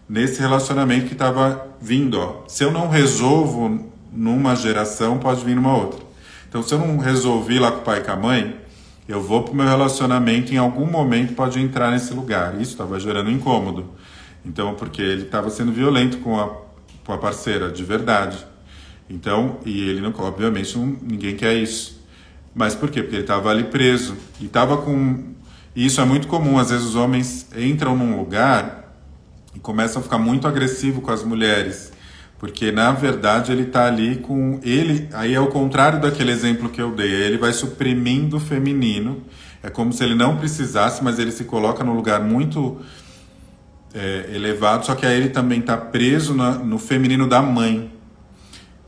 A: nesse relacionamento que estava vindo. Ó. Se eu não resolvo numa geração, pode vir numa outra. Então, se eu não resolvi lá com o pai e com a mãe, eu vou para o meu relacionamento, em algum momento pode entrar nesse lugar. Isso estava gerando incômodo. Então, porque ele estava sendo violento com a parceira, de verdade. Então, e ele, não, obviamente, ninguém quer isso. Mas por quê? Porque ele estava ali preso. E estava com... E isso é muito comum. Às vezes os homens entram num lugar e começam a ficar muito agressivo com as mulheres. Porque, na verdade, ele está ali com... Aí é o contrário daquele exemplo que eu dei. Ele vai suprimindo o feminino. É como se ele não precisasse, mas ele se coloca num lugar muito elevado. Só que aí ele também está preso no feminino da mãe.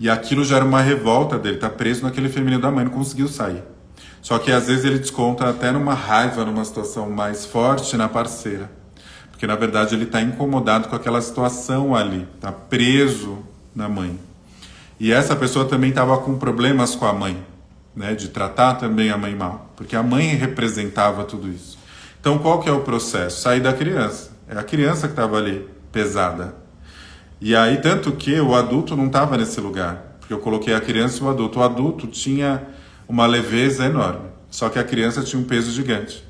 A: E aquilo gera uma revolta dele, tá preso naquele feminino da mãe, não conseguiu sair. Só que às vezes ele desconta até numa raiva, numa situação mais forte na parceira. Porque na verdade ele está incomodado com aquela situação ali, tá preso na mãe. E essa pessoa também estava com problemas com a mãe, né, de tratar também a mãe mal, porque a mãe representava tudo isso. Então qual que é o processo? Sair da criança. É a criança que estava ali, pesada. E aí, tanto que o adulto não estava nesse lugar, porque eu coloquei a criança e o adulto. O adulto tinha uma leveza enorme, só que a criança tinha um peso gigante.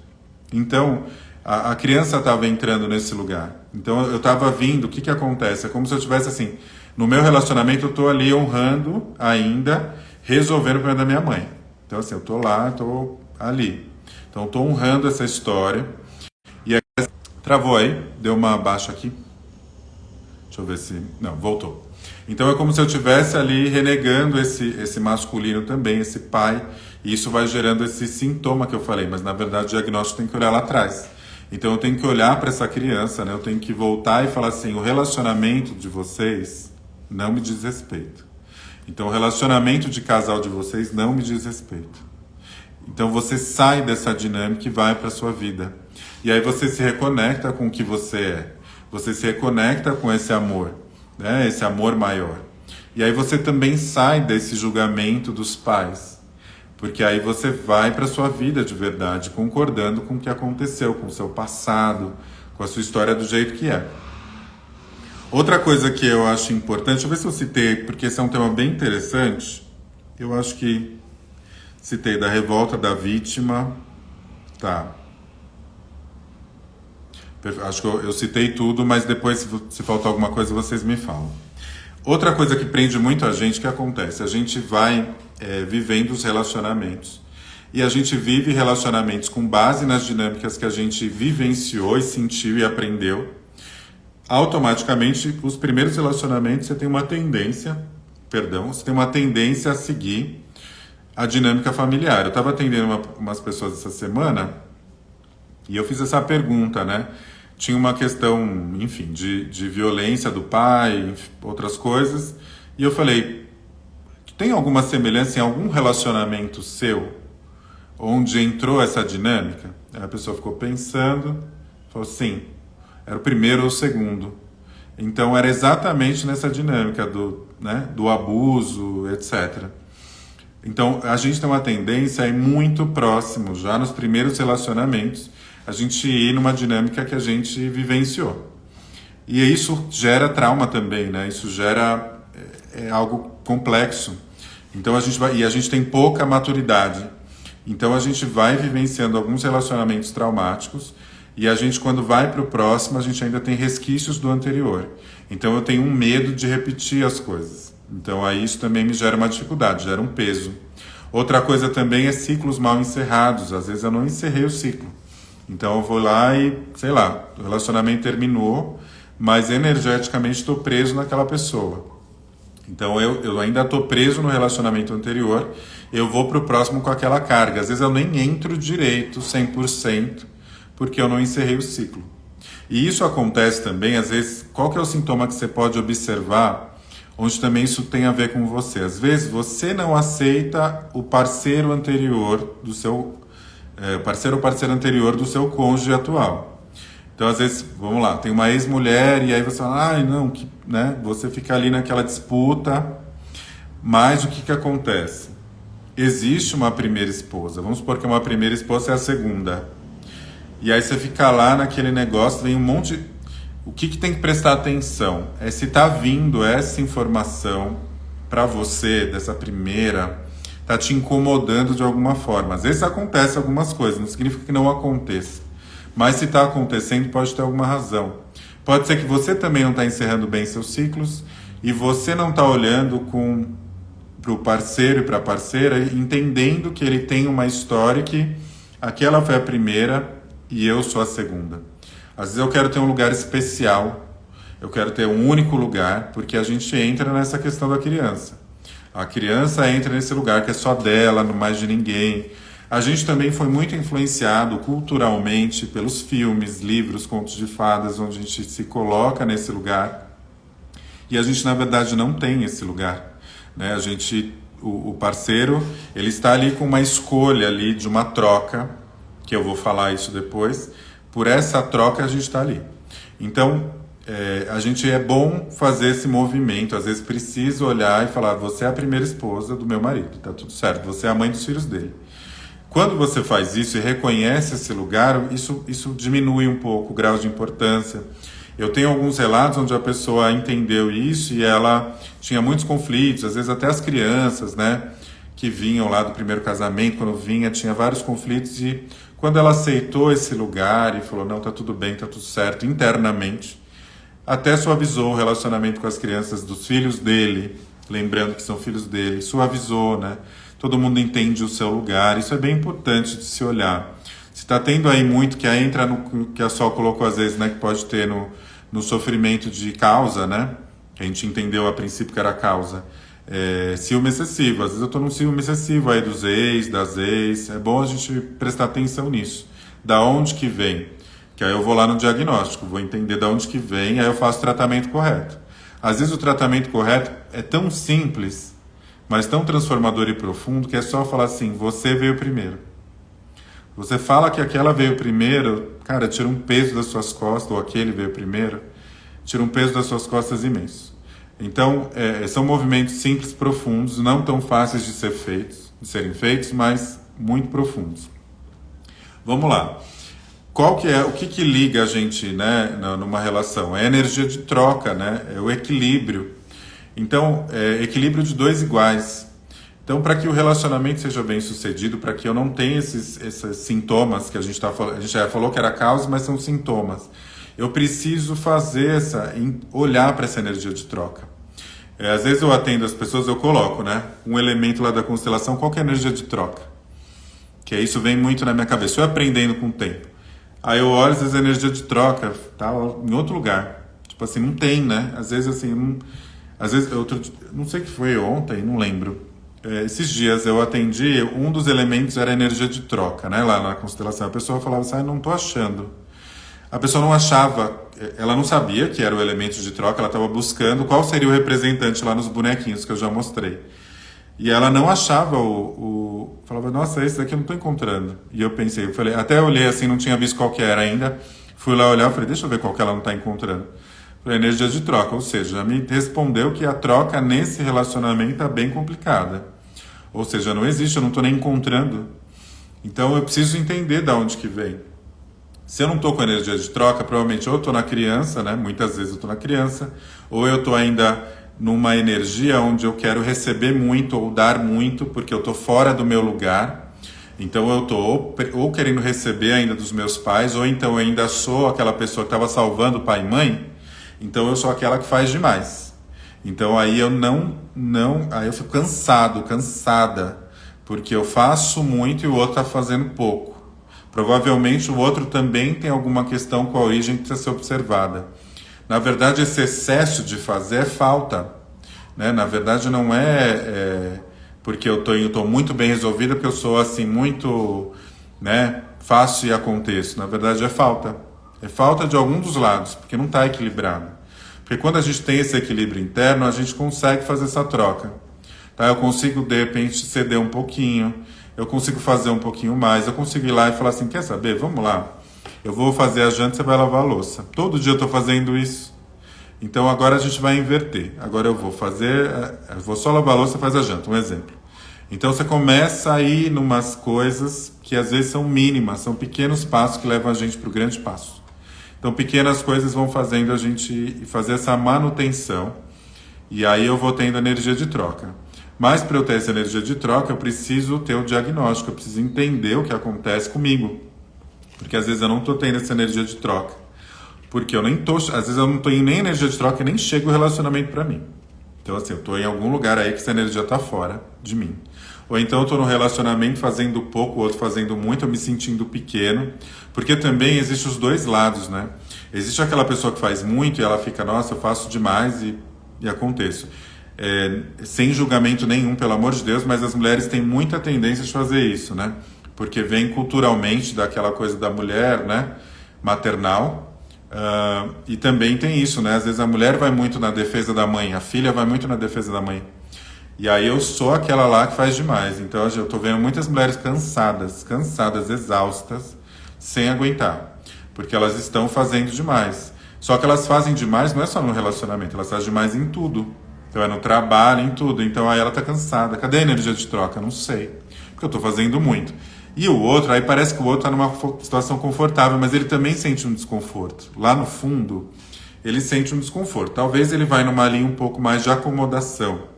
A: Então, a criança estava entrando nesse lugar. Então, eu estava vindo, o que acontece? É como se eu estivesse assim, no meu relacionamento eu estou ali honrando ainda, resolvendo o problema da minha mãe. Então, assim, eu estou lá, estou ali. Então, eu estou honrando essa história. E aí, travou aí, deu uma baixa aqui. Deixa eu ver se... Não, voltou. Então é como se eu estivesse ali renegando esse masculino também, esse pai, e isso vai gerando esse sintoma que eu falei, mas na verdade o diagnóstico tem que olhar lá atrás. Então eu tenho que olhar para essa criança, né? Eu tenho que voltar e falar assim, o relacionamento de vocês não me diz respeito. Então o relacionamento de casal de vocês não me diz respeito. Então você sai dessa dinâmica e vai para a sua vida. E aí você se reconecta com o que você é. Você se reconecta com esse amor, né? Esse amor maior. E aí você também sai desse julgamento dos pais, porque aí você vai para a sua vida de verdade, concordando com o que aconteceu, com o seu passado, com a sua história do jeito que é. Outra coisa que eu acho importante, deixa eu ver se eu citei, porque esse é um tema bem interessante, eu acho que citei da revolta da vítima, tá... Acho que eu citei tudo, mas depois, se faltar alguma coisa, vocês me falam. Outra coisa que prende muito a gente, que acontece? A gente vai vivendo os relacionamentos. E a gente vive relacionamentos com base nas dinâmicas que a gente vivenciou e sentiu e aprendeu. Automaticamente, os primeiros relacionamentos, você tem uma tendência a seguir a dinâmica familiar. Eu estava atendendo umas pessoas essa semana e eu fiz essa pergunta, né? Tinha uma questão, enfim, de violência do pai, outras coisas. E eu falei, tem alguma semelhança em algum relacionamento seu onde entrou essa dinâmica? Aí a pessoa ficou pensando, falou, sim, era o primeiro ou o segundo. Então era exatamente nessa dinâmica do abuso, etc. Então, a gente tem uma tendência a ir muito próximo, já nos primeiros relacionamentos, a gente ir numa dinâmica que a gente vivenciou. E isso gera trauma também, né? Isso gera algo complexo. Então, a gente tem pouca maturidade. Então, a gente vai vivenciando alguns relacionamentos traumáticos e a gente, quando vai para o próximo, a gente ainda tem resquícios do anterior. Então, eu tenho um medo de repetir as coisas. Então, aí isso também me gera uma dificuldade, gera um peso. Outra coisa também é ciclos mal encerrados. Às vezes eu não encerrei o ciclo. Então, eu vou lá e, sei lá, o relacionamento terminou, mas energeticamente estou preso naquela pessoa. Então, eu ainda estou preso no relacionamento anterior, eu vou para o próximo com aquela carga. Às vezes eu nem entro direito, 100%, porque eu não encerrei o ciclo. E isso acontece também, às vezes, qual que é o sintoma que você pode observar, onde também isso tem a ver com você? Às vezes você não aceita o parceiro anterior do seu parceiro ou parceira anterior do seu cônjuge atual. Então, às vezes, vamos lá, tem uma ex-mulher e aí você fala, ai, não, né? Você fica ali naquela disputa, mas o que acontece? Existe uma primeira esposa, vamos supor que uma primeira esposa é a segunda. E aí você fica lá naquele negócio, vem um monte... O que tem que prestar atenção é se está vindo essa informação para você, dessa primeira, está te incomodando de alguma forma. Às vezes acontece algumas coisas, não significa que não aconteça. Mas se está acontecendo, pode ter alguma razão. Pode ser que você também não está encerrando bem seus ciclos e você não está olhando para o parceiro e para a parceira, entendendo que ele tem uma história que aquela foi a primeira e eu sou a segunda. Às vezes eu quero ter um lugar especial, eu quero ter um único lugar, porque a gente entra nessa questão da criança. A criança entra nesse lugar que é só dela, não mais de ninguém. A gente também foi muito influenciado culturalmente pelos filmes, livros, contos de fadas, onde a gente se coloca nesse lugar. E a gente, na verdade, não tem esse lugar, né? O parceiro, ele está ali com uma escolha ali de uma troca, que eu vou falar isso depois. Por essa troca a gente está ali. Então, a gente é bom fazer esse movimento. Às vezes precisa olhar e falar, você é a primeira esposa do meu marido, tá tudo certo, você é a mãe dos filhos dele. Quando você faz isso e reconhece esse lugar, isso diminui um pouco o grau de importância. Eu tenho alguns relatos onde a pessoa entendeu isso e ela tinha muitos conflitos, às vezes até as crianças, né, que vinham lá do primeiro casamento, quando vinha, tinha vários conflitos e quando ela aceitou esse lugar e falou, não, tá tudo bem, tá tudo certo, internamente, até suavizou o relacionamento com as crianças dos filhos dele, lembrando que são filhos dele, suavizou, né? Todo mundo entende o seu lugar, isso é bem importante de se olhar. Se está tendo aí muito, que aí entra no que a Sol colocou às vezes, né, que pode ter no sofrimento de causa, né? Que a gente entendeu a princípio que era causa. Ciúme excessivo, às vezes eu estou num ciúme excessivo aí dos ex, das ex, é bom a gente prestar atenção nisso, da onde que vem, que aí eu vou lá no diagnóstico, vou entender da onde que vem, aí eu faço o tratamento correto. Às vezes o tratamento correto é tão simples, mas tão transformador e profundo, que é só falar assim, você veio primeiro. Você fala que aquela veio primeiro, cara, tira um peso das suas costas, ou aquele veio primeiro, tira um peso das suas costas imenso. Então, são movimentos simples, profundos, não tão fáceis de serem feitos, mas muito profundos. Vamos lá. O que liga a gente, né, numa relação? É a energia de troca, né? É o equilíbrio. Então, equilíbrio de dois iguais. Então, para que o relacionamento seja bem sucedido, para que eu não tenha esses sintomas que a gente já falou que era causa, mas são sintomas. Eu preciso olhar para essa energia de troca. Às vezes eu atendo as pessoas, eu coloco, né, um elemento lá da constelação, qual que é a energia de troca? Que isso vem muito na minha cabeça, eu aprendendo com o tempo. Aí eu olho, às vezes a energia de troca tá em outro lugar. Tipo assim, não tem, né? Às vezes assim, não sei o que foi ontem, não lembro. Esses dias eu atendi, um dos elementos era a energia de troca, né, lá na constelação. A pessoa falava assim, não tô achando. A pessoa não achava, ela não sabia que era o elemento de troca, ela estava buscando qual seria o representante lá nos bonequinhos que eu já mostrei. E ela não achava falava, nossa, esse daqui eu não estou encontrando. E eu falei, até olhei assim, não tinha visto qual que era ainda, fui lá olhar, falei, deixa eu ver qual que ela não está encontrando. Falei, energia de troca, ou seja, já me respondeu que a troca nesse relacionamento está bem complicada. Ou seja, não existe, eu não estou nem encontrando. Então eu preciso entender de onde que vem. Se eu não estou com energia de troca, provavelmente ou eu estou na criança, né? Muitas vezes eu estou na criança, ou eu estou ainda numa energia onde eu quero receber muito ou dar muito, porque eu estou fora do meu lugar. Então eu estou ou querendo receber ainda dos meus pais, ou então eu ainda sou aquela pessoa que estava salvando pai e mãe, então eu sou aquela que faz demais. Então aí eu aí eu fico cansada, porque eu faço muito e o outro está fazendo pouco. Provavelmente o outro também tem alguma questão com a origem que precisa ser observada. Na verdade, esse excesso de fazer é falta, né? Na verdade, não é porque eu estou muito bem resolvida, porque eu sou assim muito, né, fácil e aconteço. Na verdade, é falta. É falta de algum dos lados, porque não está equilibrado. Porque quando a gente tem esse equilíbrio interno, a gente consegue fazer essa troca. Tá? Eu consigo, de repente, ceder um pouquinho, eu consigo fazer um pouquinho mais, eu consigo ir lá e falar assim, quer saber, vamos lá, eu vou fazer a janta, você vai lavar a louça. Todo dia eu estou fazendo isso. Então agora a gente vai inverter. Agora eu vou só lavar a louça, faz a janta, um exemplo. Então você começa a ir numas coisas que às vezes são mínimas, são pequenos passos que levam a gente para o grande passo. Então pequenas coisas vão fazendo a gente fazer essa manutenção, e aí eu vou tendo energia de troca. Mas para eu ter essa energia de troca, eu preciso ter o diagnóstico, eu preciso entender o que acontece comigo. Porque às vezes eu não estou tendo essa energia de troca. Porque às vezes eu não estou em nem energia de troca e nem chega o relacionamento para mim. Então assim, eu estou em algum lugar aí que essa energia está fora de mim. Ou então eu estou no relacionamento fazendo pouco, o outro fazendo muito, eu me sentindo pequeno. Porque também existem os dois lados, né? Existe aquela pessoa que faz muito e ela fica, nossa, eu faço demais e aconteço. Sem julgamento nenhum, pelo amor de Deus, mas as mulheres têm muita tendência de fazer isso, né? Porque vem culturalmente daquela coisa da mulher, né? Maternal. E também tem isso, né? Às vezes a mulher vai muito na defesa da mãe, a filha vai muito na defesa da mãe. E aí eu sou aquela lá que faz demais. Então eu tô vendo muitas mulheres cansadas, exaustas, sem aguentar. Porque elas estão fazendo demais. Só que elas fazem demais não é só no relacionamento, elas fazem demais em tudo. Então é no trabalho, em tudo. Então aí ela tá cansada. Cadê a energia de troca? Não sei. Porque eu tô fazendo muito. E o outro, aí parece que o outro tá numa situação confortável, mas ele também sente um desconforto. Lá no fundo, ele sente um desconforto. Talvez ele vai numa linha um pouco mais de acomodação.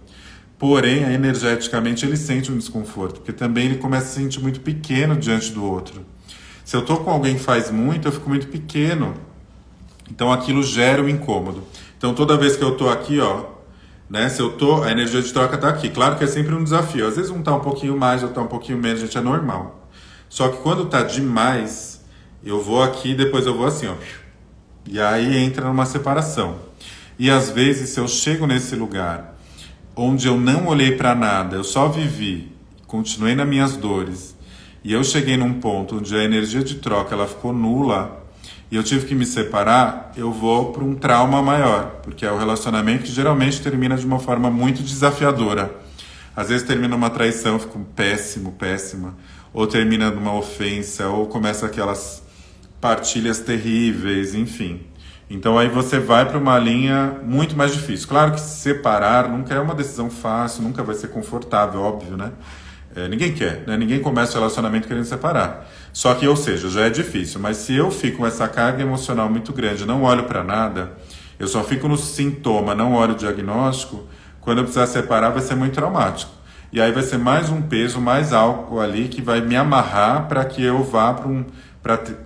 A: Porém, energeticamente, ele sente um desconforto. Porque também ele começa a se sentir muito pequeno diante do outro. Se eu tô com alguém que faz muito, eu fico muito pequeno. Então aquilo gera um incômodo. Então toda vez que eu tô aqui, ó, né, a energia de troca tá aqui. Claro que é sempre um desafio. Às vezes um tá um pouquinho mais, outro tá um pouquinho menos, gente, é normal. Só que quando tá demais, eu vou aqui, depois eu vou assim, ó. E aí entra numa separação. E às vezes, se eu chego nesse lugar onde eu não olhei para nada, eu só vivi, continuei nas minhas dores, e eu cheguei num ponto onde a energia de troca ela ficou nula, e eu tive que me separar, eu vou para um trauma maior, porque é o relacionamento que geralmente termina de uma forma muito desafiadora. Às vezes termina numa traição, fico péssima, ou termina numa ofensa, ou começa aquelas partilhas terríveis, enfim. Então aí você vai para uma linha muito mais difícil. Claro que se separar nunca é uma decisão fácil, nunca vai ser confortável, óbvio, né? Ninguém quer, né? Ninguém começa o relacionamento querendo separar. Só que, ou seja, já é difícil. Mas se eu fico com essa carga emocional muito grande, não olho para nada, eu só fico no sintoma, não olho o diagnóstico, quando eu precisar separar vai ser muito traumático. E aí vai ser mais um peso, mais algo ali que vai me amarrar para que eu vá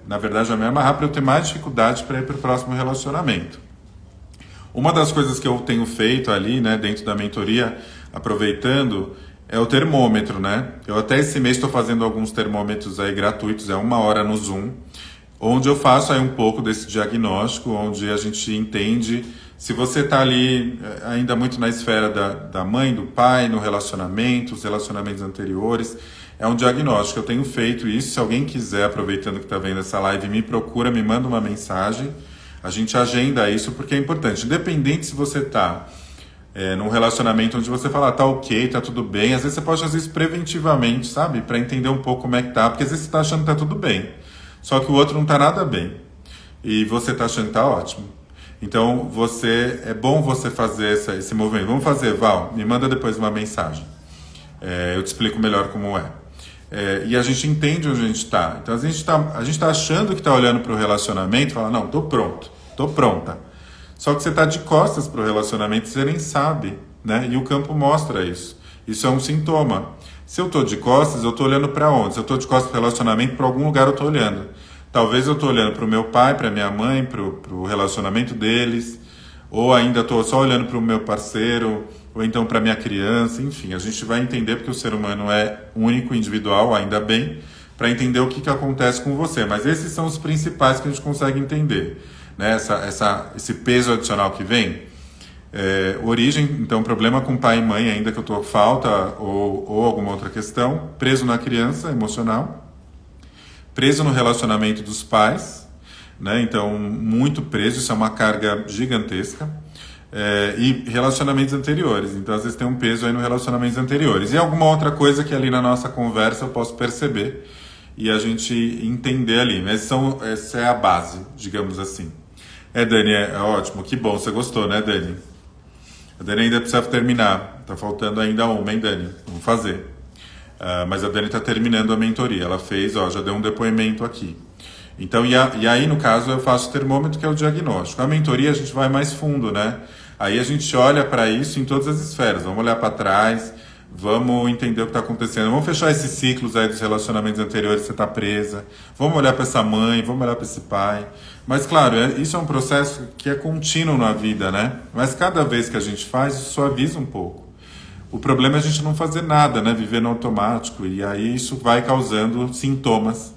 A: na verdade, vai me amarrar para eu ter mais dificuldade para ir para o próximo relacionamento. Uma das coisas que eu tenho feito ali, né, dentro da mentoria, aproveitando, é o termômetro, né? Eu até esse mês estou fazendo alguns termômetros aí gratuitos, é 1 hora no Zoom, onde eu faço aí um pouco desse diagnóstico, onde a gente entende se você está ali ainda muito na esfera da mãe, do pai, no relacionamento, os relacionamentos anteriores. É um diagnóstico, eu tenho feito isso. Se alguém quiser, aproveitando que está vendo essa live, me procura, me manda uma mensagem. A gente agenda isso porque é importante. Independente se você está num relacionamento onde você fala, tá ok, tá tudo bem. Às vezes você pode fazer isso preventivamente, sabe? Para entender um pouco como é que tá. Porque às vezes você está achando que tá tudo bem. Só que o outro não tá nada bem. E você tá achando que tá ótimo. Então, é bom você fazer esse movimento. Vamos fazer, Val, me manda depois uma mensagem. Eu te explico melhor como é. E a gente entende onde a gente está. Então a gente tá achando que está olhando para o relacionamento e fala, não, tô pronto, tô pronta. Só que você está de costas para o relacionamento e você nem sabe, né? E o campo mostra isso. Isso é um sintoma. Se eu estou de costas, eu estou olhando para onde? Se eu estou de costas para o relacionamento, para algum lugar eu estou olhando. Talvez eu estou olhando para o meu pai, para minha mãe, para o relacionamento deles, ou ainda estou só olhando para o meu parceiro, ou então para minha criança, enfim. A gente vai entender, porque o ser humano é único, individual, ainda bem, para entender o que acontece com você. Mas esses são os principais que a gente consegue entender, né? Esse peso adicional que vem. Origem, então problema com pai e mãe, ainda que eu estou falta ou alguma outra questão, preso na criança, emocional, preso no relacionamento dos pais, né? Então muito preso, isso é uma carga gigantesca, e relacionamentos anteriores, então às vezes tem um peso aí no relacionamentos anteriores, e alguma outra coisa que ali na nossa conversa eu posso perceber e a gente entender ali, mas essa é a base, digamos assim. Dani, é ótimo, que bom, você gostou, né, Dani? A Dani ainda precisa terminar. Tá faltando ainda uma, hein, Dani? Vamos fazer. Mas a Dani tá terminando a mentoria. Ela fez, já deu um depoimento aqui. Então, e aí, no caso, eu faço o termômetro, que é o diagnóstico. A mentoria, a gente vai mais fundo, né? Aí a gente olha para isso em todas as esferas. Vamos olhar para trás, vamos entender o que está acontecendo. Vamos fechar esses ciclos aí dos relacionamentos anteriores que você está presa. Vamos olhar para essa mãe, vamos olhar para esse pai. Mas, claro, isso é um processo que é contínuo na vida, né? Mas cada vez que a gente faz, isso suaviza um pouco. O problema é a gente não fazer nada, né? Viver no automático. E aí isso vai causando sintomas.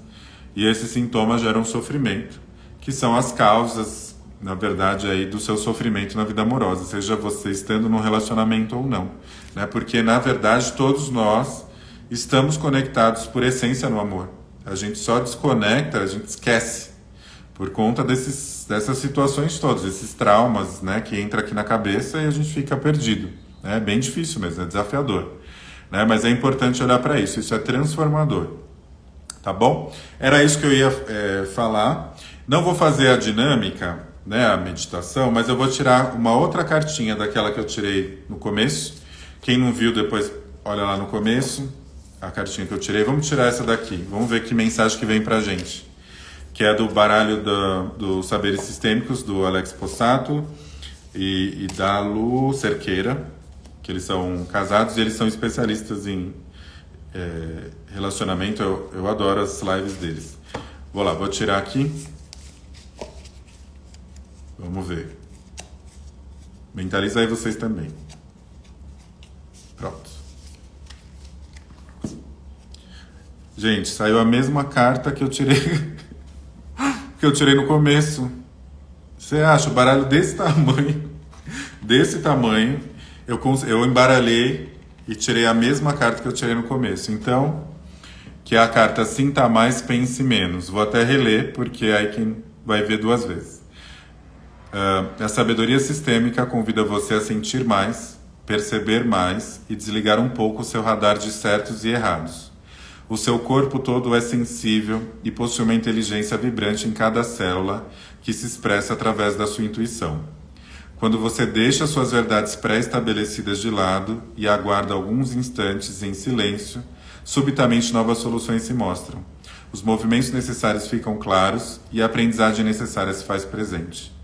A: E esses sintomas geram sofrimento, que são as causas, na verdade, aí do seu sofrimento na vida amorosa, seja você estando num relacionamento ou não, né? Porque, na verdade, todos nós estamos conectados por essência no amor. A gente só desconecta, a gente esquece, por conta dessas situações todas, esses traumas, né, que entra aqui na cabeça e a gente fica perdido. É bem difícil mesmo, é desafiador, né? Mas é importante olhar para isso, isso é transformador. Tá bom? Era isso que eu ia falar. Não vou fazer a dinâmica, né, a meditação, mas eu vou tirar uma outra cartinha daquela que eu tirei no começo. Quem não viu, depois olha lá no começo, a cartinha que eu tirei. Vamos tirar essa daqui, vamos ver que mensagem que vem pra gente. Que é do baralho do Saberes Sistêmicos, do Alex Possato e da Lu Cerqueira, que eles são casados e eles são especialistas em relacionamento. Eu adoro as lives deles. Vou lá, vou tirar aqui. Vamos ver. Mentaliza aí vocês também. Pronto. Gente, saiu a mesma carta que eu tirei que eu tirei no começo. Você acha o baralho desse tamanho, eu embaralhei e tirei a mesma carta que eu tirei no começo. Então, que é a carta Sinta Mais, Pense Menos. Vou até reler, porque aí quem vai ver duas vezes. A sabedoria sistêmica convida você a sentir mais, perceber mais e desligar um pouco o seu radar de certos e errados. O seu corpo todo é sensível e possui uma inteligência vibrante em cada célula que se expressa através da sua intuição. Quando você deixa suas verdades pré-estabelecidas de lado e aguarda alguns instantes em silêncio, subitamente novas soluções se mostram. Os movimentos necessários ficam claros e a aprendizagem necessária se faz presente.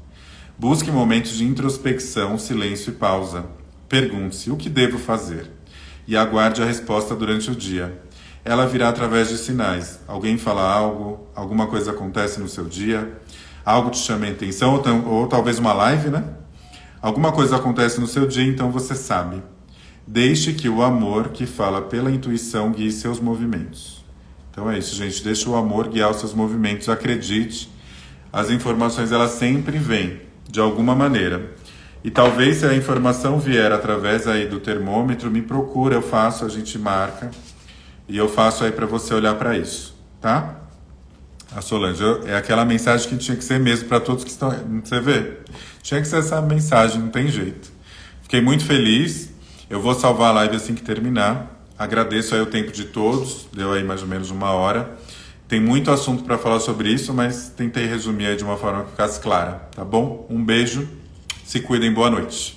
A: Busque momentos de introspecção, silêncio e pausa. Pergunte-se: o que devo fazer? E aguarde a resposta durante o dia. Ela virá através de sinais. Alguém fala algo, alguma coisa acontece no seu dia, algo te chama a atenção, ou talvez uma live, né? Alguma coisa acontece no seu dia, então você sabe. Deixe que o amor que fala pela intuição guie seus movimentos. Então é isso, gente. Deixe o amor guiar os seus movimentos. Acredite, as informações elas sempre vêm, de alguma maneira. E talvez se a informação vier através aí do termômetro, me procura, eu faço, a gente marca. E eu faço aí para você olhar para isso, tá? A Solange, é aquela mensagem que tinha que ser mesmo para todos que estão... Você vê? Tinha que ser essa mensagem, não tem jeito. Fiquei muito feliz. Eu vou salvar a live assim que terminar. Agradeço aí o tempo de todos. Deu aí mais ou menos 1 hora. Tem muito assunto para falar sobre isso, mas tentei resumir aí de uma forma que ficasse clara, tá bom? Um beijo. Se cuidem. Boa noite.